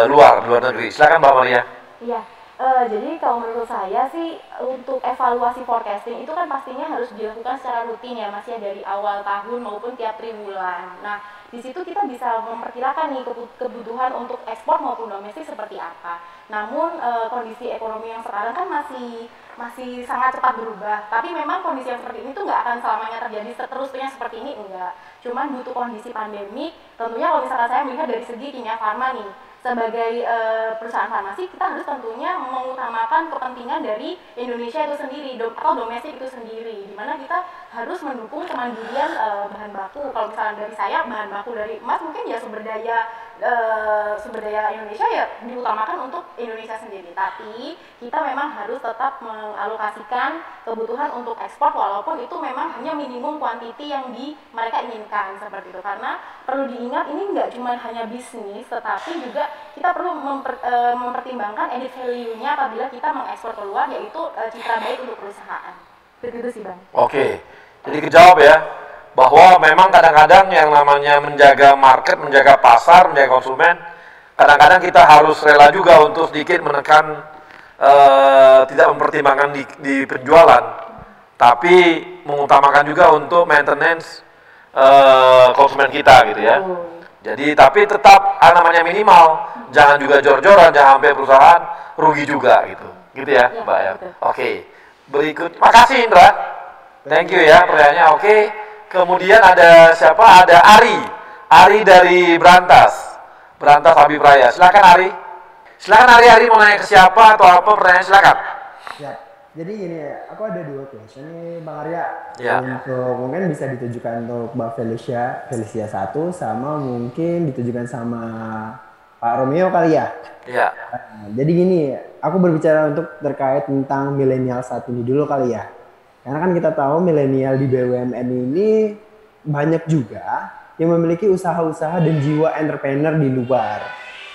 luar negeri. Silakan Mbak Maria. Iya. Jadi kalau menurut saya sih untuk evaluasi forecasting itu kan pastinya harus dilakukan secara rutin ya Mas ya, dari awal tahun maupun tiap triwulan. Nah di situ kita bisa memperkirakan nih kebutuhan untuk ekspor maupun domestik seperti apa. Namun kondisi ekonomi yang sekarang kan masih sangat cepat berubah. Tapi memang kondisi yang seperti ini tuh nggak akan selamanya terjadi seterusnya seperti ini, enggak. Cuman butuh kondisi pandemi. Tentunya kalau misalkan saya melihat dari segi Kimia Farma nih, sebagai perusahaan farmasi kita harus tentunya mengutamakan kepentingan dari Indonesia itu sendiri atau domestik itu sendiri, di mana kita harus mendukung kemandirian bahan baku. Kalau misalnya dari saya bahan baku dari emas mungkin ya sumber daya Indonesia ya diutamakan untuk Indonesia sendiri, tapi kita memang harus tetap mengalokasikan kebutuhan untuk ekspor walaupun itu memang hanya minimum kuantiti yang mereka inginkan seperti itu. Karena perlu diingat ini nggak cuma hanya bisnis, tetapi juga kita perlu mempertimbangkan added value-nya apabila kita mengekspor keluar, yaitu citra baik untuk perusahaan. Begitu sih Bang. Oke, jadi kejawab ya bahwa memang kadang-kadang yang namanya menjaga market, menjaga pasar, menjaga konsumen, kadang-kadang kita harus rela juga untuk sedikit menekan tidak mempertimbangkan di penjualan, tapi mengutamakan juga untuk maintenance konsumen kita gitu ya. Jadi tapi tetap namanya minimal, jangan juga jor-joran, jangan sampai perusahaan rugi juga gitu ya Mbak ya. Oke, berikut, makasih Indra, thank you ya pertanyaannya. Oke, kemudian ada siapa? Ada Ari dari Berantas Habib Raya. Silakan Ari. Ari mau nanya ke siapa atau apa pertanyaan, silakan. Ya. Jadi gini, aku ada 2 question nih Bang Arya. Ya. Untuk mungkin bisa ditujukan untuk Mbak Felicia 1 sama mungkin ditujukan sama Pak Romeo kali ya. Iya. Jadi gini, aku berbicara untuk terkait tentang milenial saat ini dulu kali ya. Karena kan kita tahu milenial di BUMN ini banyak juga yang memiliki usaha-usaha dan jiwa entrepreneur di luar.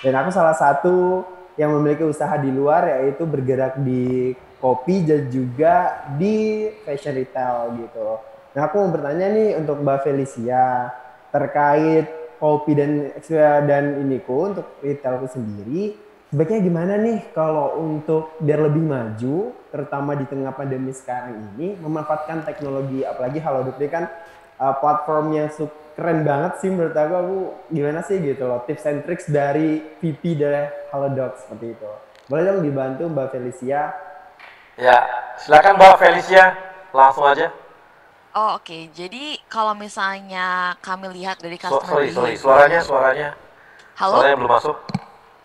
Dan aku salah satu yang memiliki usaha di luar, yaitu bergerak di kopi dan juga di fashion retail gitu. Nah aku mau bertanya nih untuk Mbak Felicia terkait kopi dan iniku untuk retailku sendiri, sebaiknya gimana nih kalau untuk biar lebih maju, terutama di tengah pandemi sekarang ini, memanfaatkan teknologi, apalagi Halodoc ini kan platform yang keren banget sih menurut aku gimana sih gitu loh, tips and tricks dari VP dari Halodoc seperti itu. Boleh dong dibantu Mbak Felicia? Ya, silakan Mbak Felicia, langsung aja. Oh oke. Jadi kalau misalnya kami lihat dari customer Sorry, suaranya. Halo? Suaranya belum masuk.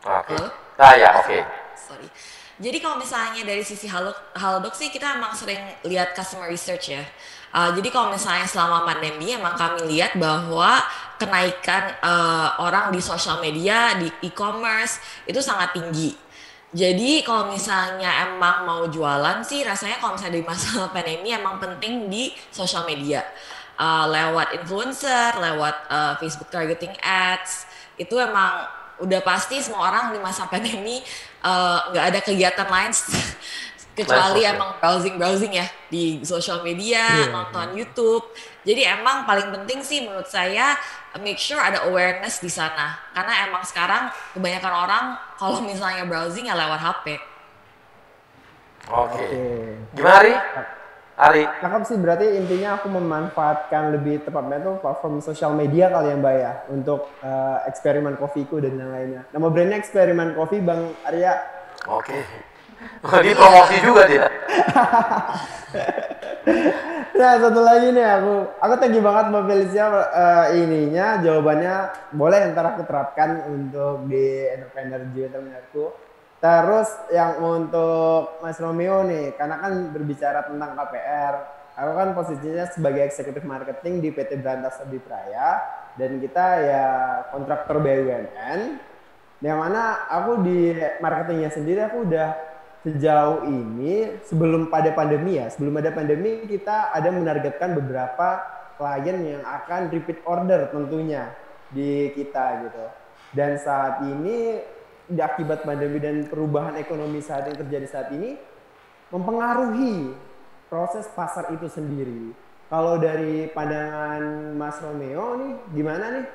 Oke. Ah ya, oke. Sorry. Jadi kalau misalnya dari sisi Halodoc sih kita emang sering lihat customer research ya. Jadi kalau misalnya selama pandemi emang kami lihat bahwa kenaikan orang di sosial media, di e-commerce itu sangat tinggi. Jadi kalau misalnya emang mau jualan sih rasanya kalau misalnya di masa pandemi emang penting di sosial media. Lewat influencer, lewat Facebook targeting ads, itu emang udah pasti semua orang di masa pandemi nggak ada kegiatan lain kecuali emang browsing ya di sosial media, nonton YouTube. Jadi emang paling penting sih menurut saya make sure ada awareness di sana. Karena emang sekarang kebanyakan orang kalau misalnya browsing ya lewat HP. Oke. Gimana Ari? Cakep sih, berarti intinya aku memanfaatkan lebih tepatnya tuh platform sosial media kali ya Mbak ya untuk eksperimen kopiku dan yang lainnya. Nama brandnya Eksperimen Kopi Bang Arya. Oke. Dia promosi juga dia. Nah satu lagi nih aku thank you banget Mbak Felicia ininya jawabannya boleh ntar aku terapkan untuk di entrepreneurku. Terus yang untuk Mas Romeo nih, karena kan berbicara tentang KPR, aku kan posisinya sebagai eksekutif marketing di PT Berantas Habib Raya dan kita ya kontraktor BUMN. Yang mana aku di marketingnya sendiri aku udah sejauh ini sebelum ada pandemi kita ada menargetkan beberapa klien yang akan repeat order tentunya di kita gitu. Dan saat ini akibat pandemi dan perubahan ekonomi saat yang terjadi saat ini mempengaruhi proses pasar itu sendiri. Kalau dari pandangan Mas Romeo nih, gimana nih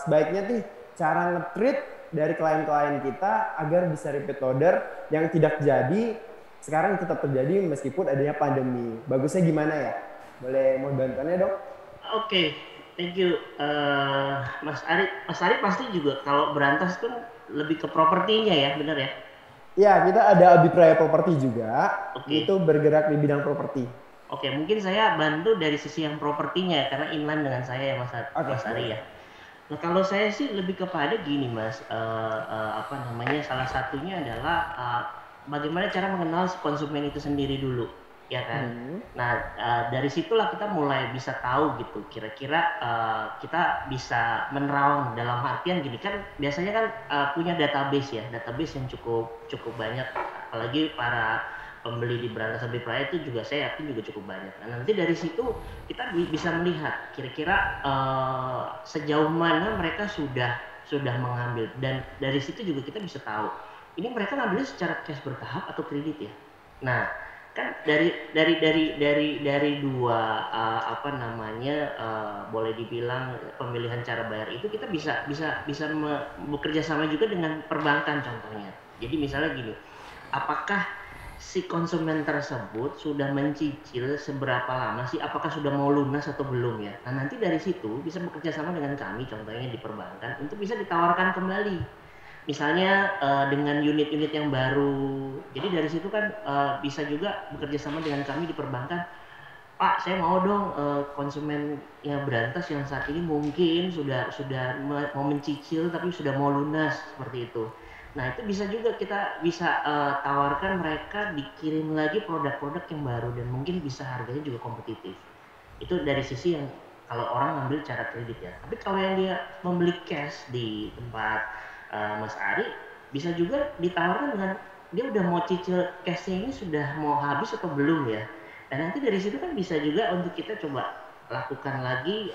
sebaiknya nih cara nge-treat dari klien-klien kita agar bisa repeat order yang tidak jadi sekarang tetap terjadi meskipun adanya pandemi. Bagusnya gimana ya? Boleh mau bantuannya dok? Oke, thank you Mas Ari. Mas Ari pasti juga kalau berantas kan lebih ke propertinya ya, benar ya? Ya, kita ada Abipraya Properti juga. Itu bergerak di bidang properti. Oke, mungkin saya bantu dari sisi yang propertinya karena inline dengan saya ya Mas Ari ya. Nah kalau saya sih lebih kepada gini Mas, salah satunya adalah bagaimana cara mengenal konsumen itu sendiri dulu, ya kan? Nah dari situlah kita mulai bisa tahu gitu, kira-kira kita bisa menerawang dalam artian gini kan, biasanya kan punya database ya, database yang cukup banyak, apalagi para pembeli di Berantas Abipraya itu juga saya yakin juga cukup banyak. Nah, nanti dari situ kita bisa melihat kira-kira sejauh mana mereka sudah mengambil, dan dari situ juga kita bisa tahu ini mereka ngambilnya secara cash bertahap atau kredit ya. Nah kan dari dua boleh dibilang pemilihan cara bayar itu kita bisa bekerja sama juga dengan perbankan contohnya. Jadi misalnya gini, apakah si konsumen tersebut sudah mencicil seberapa lama sih, apakah sudah mau lunas atau belum ya. Nah nanti dari situ bisa bekerja sama dengan kami contohnya di perbankan untuk bisa ditawarkan kembali, misalnya dengan unit-unit yang baru. Jadi dari situ kan bisa juga bekerja sama dengan kami di perbankan. Pak, saya mau dong konsumen yang Berantas yang saat ini mungkin sudah mau mencicil tapi sudah mau lunas seperti itu. Nah itu bisa juga kita bisa tawarkan mereka dikirim lagi produk-produk yang baru dan mungkin bisa harganya juga kompetitif. Itu dari sisi yang kalau orang ngambil cara kredit ya. Tapi kalau yang dia membeli cash di tempat Mas Ari, bisa juga ditawarkan dengan dia udah mau cicil cashnya ini sudah mau habis atau belum ya. Dan nanti dari situ kan bisa juga untuk kita coba lakukan lagi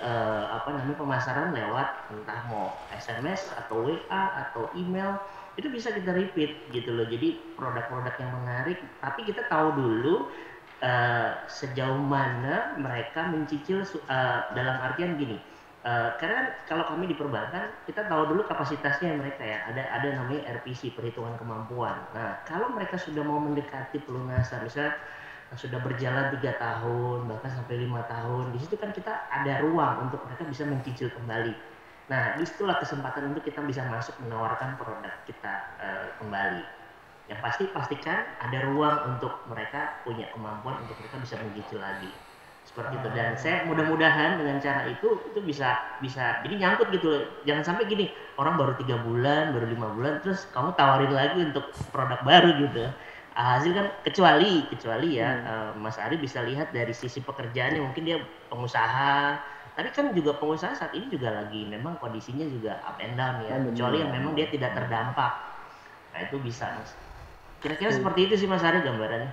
pemasaran lewat entah mau SMS atau WA atau email. Itu bisa kita repeat gitu loh, jadi produk-produk yang menarik, tapi kita tahu dulu sejauh mana mereka mencicil dalam artian gini, karena kalau kami di perbankan kita tahu dulu kapasitasnya mereka ya, ada namanya RPC, perhitungan kemampuan. Nah kalau mereka sudah mau mendekati pelunasan, misalnya sudah berjalan 3 tahun bahkan sampai 5 tahun, di situ kan kita ada ruang untuk mereka bisa mencicil kembali. Nah, disitulah kesempatan untuk kita bisa masuk menawarkan produk kita kembali. Yang pasti pastikan ada ruang untuk mereka punya kemampuan untuk mereka bisa mencicil lagi. Seperti itu. Dan saya mudah-mudahan dengan cara itu bisa jadi nyangkut gitu loh. Jangan sampai gini, orang baru 3 bulan, baru 5 bulan terus kamu tawarin lagi untuk produk baru gitu. Hasil kan kecuali ya Mas Ari bisa lihat dari sisi pekerjaannya, mungkin dia pengusaha. Tapi kan juga pengusaha saat ini juga lagi memang kondisinya juga up and down ya, kecuali yang memang dia tidak terdampak. Nah itu bisa Mas. Kira-kira seperti itu sih Mas Ari gambarannya.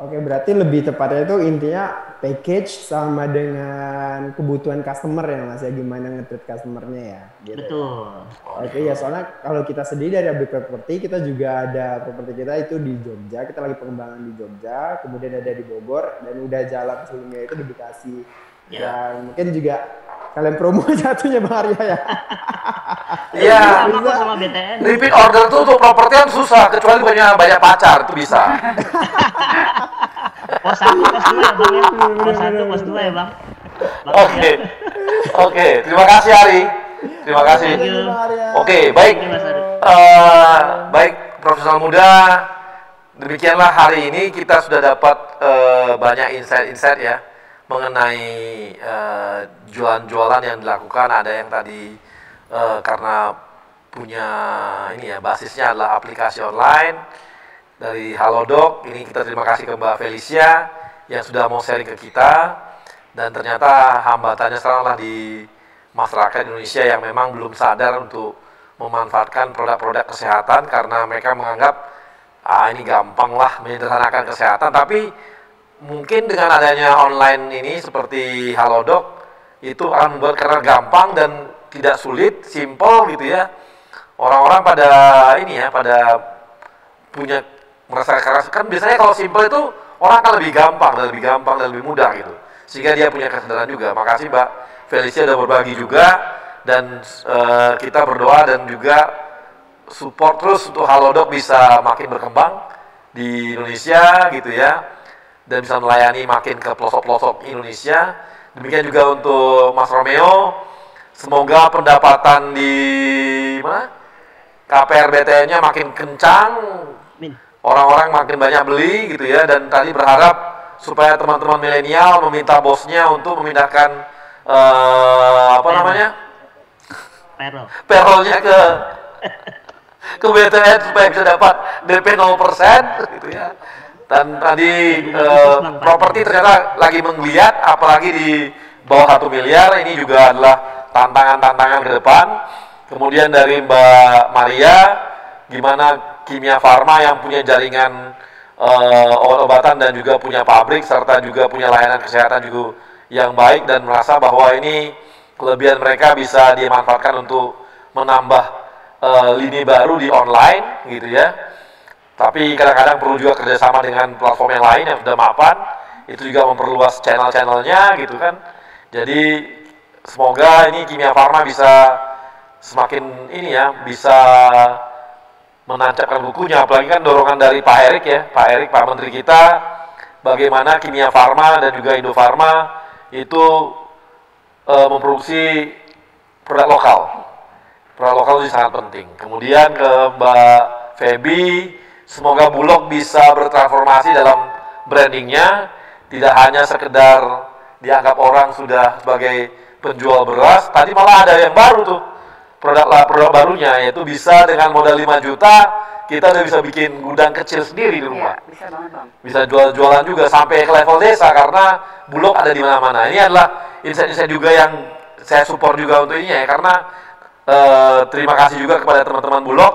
Oke, berarti lebih tepatnya itu intinya package sama dengan kebutuhan customer ya Mas ya, gimana nge-treat customernya ya. Gitu. Betul. Oke ya, soalnya kalau kita sendiri dari Abipraya Property, kita juga ada properti kita itu di Jogja, kita lagi pengembangan di Jogja, kemudian ada di Bogor, dan udah jalan sebelumnya itu di Bekasi. Ya mungkin juga kalian promo satunya Bang Arya ya. Iya. Sama BTN. Repeat order tuh untuk properti kan susah, kecuali banyak pacar itu bisa. Pos 1, pos 2 ya Bang ya. Pos 1, pos 2 ya Bang. Oke. Terima kasih Ari. Terima kasih. Oke, baik. Baik profesional muda. Demikianlah hari ini kita sudah dapat banyak insight ya mengenai jualan-jualan yang dilakukan. Ada yang tadi karena punya ini ya, basisnya adalah aplikasi online dari Halodoc. Ini kita terima kasih ke Mbak Felicia yang sudah mau sharing ke kita, dan ternyata hambatannya sekarang lah di masyarakat Indonesia yang memang belum sadar untuk memanfaatkan produk-produk kesehatan karena mereka menganggap ini gampang lah menyederhanakan kesehatan. Tapi mungkin dengan adanya online ini seperti Halodoc itu akan membuat karena gampang dan tidak sulit, simple gitu ya. Orang-orang pada ini ya, pada punya merasa keras. Kan biasanya kalau simple itu orang akan lebih gampang dan lebih mudah gitu. Sehingga dia punya kesadaran juga. Makasih Mbak Felicia udah berbagi juga, dan kita berdoa dan juga support terus untuk Halodoc bisa makin berkembang di Indonesia gitu ya, dan bisa melayani makin ke pelosok-pelosok Indonesia. Demikian juga untuk Mas Romeo, semoga pendapatan di KPR BTN-nya makin kencang, orang-orang makin banyak beli gitu ya, dan tadi berharap supaya teman-teman milenial meminta bosnya untuk memindahkan payroll-nya ke BTN supaya bisa dapat DP 0% gitu ya. Dan tadi properti ternyata lagi menggeliat, apalagi di bawah 1 miliar, ini juga adalah tantangan-tantangan ke depan. Kemudian dari Mbak Maria, gimana Kimia Farma yang punya jaringan obat-obatan dan juga punya pabrik serta juga punya layanan kesehatan juga yang baik, dan merasa bahwa ini kelebihan mereka bisa dimanfaatkan untuk menambah lini baru di online gitu ya. Tapi kadang-kadang perlu juga kerjasama dengan platform yang lain yang sudah mapan, itu juga memperluas channel-channelnya gitu kan. Jadi semoga ini Kimia Farma bisa semakin ini ya, bisa menancapkan bukunya, apalagi kan dorongan dari Pak Erik ya, Pak Menteri kita, bagaimana Kimia Farma dan juga Indofarma itu memproduksi produk lokal. Produk lokal itu sangat penting. Kemudian ke Mbak Feby, semoga Bulog bisa bertransformasi dalam brandingnya, tidak hanya sekedar dianggap orang sudah sebagai penjual beras. Tadi malah ada yang baru tuh, produk barunya, yaitu bisa dengan modal 5 juta kita udah bisa bikin gudang kecil sendiri di rumah. Ya, bisa banget Bang. Bisa jual-jualan juga sampai ke level desa karena Bulog ada di mana-mana. Ini adalah insight-insight juga yang saya support juga untuk ini ya, karena terima kasih juga kepada teman-teman Bulog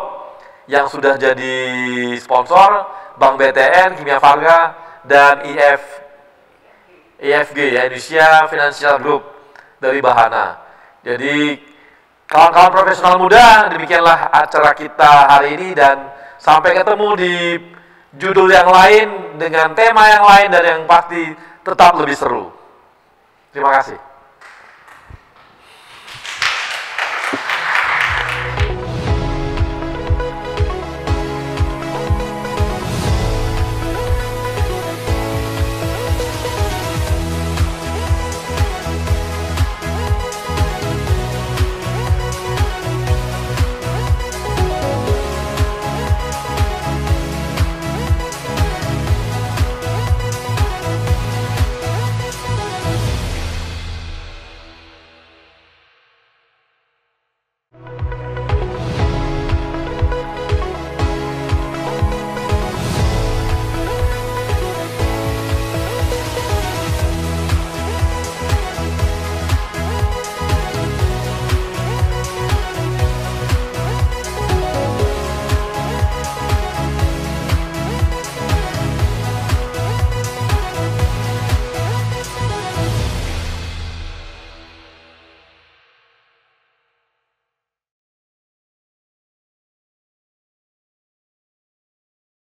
yang sudah jadi sponsor, Bank BTN, Kimia Farma, dan IFG ya, Indonesia Financial Group dari Bahana. Jadi kawan-kawan profesional muda, demikianlah acara kita hari ini, dan sampai ketemu di judul yang lain dengan tema yang lain dan yang pasti tetap lebih seru. Terima kasih.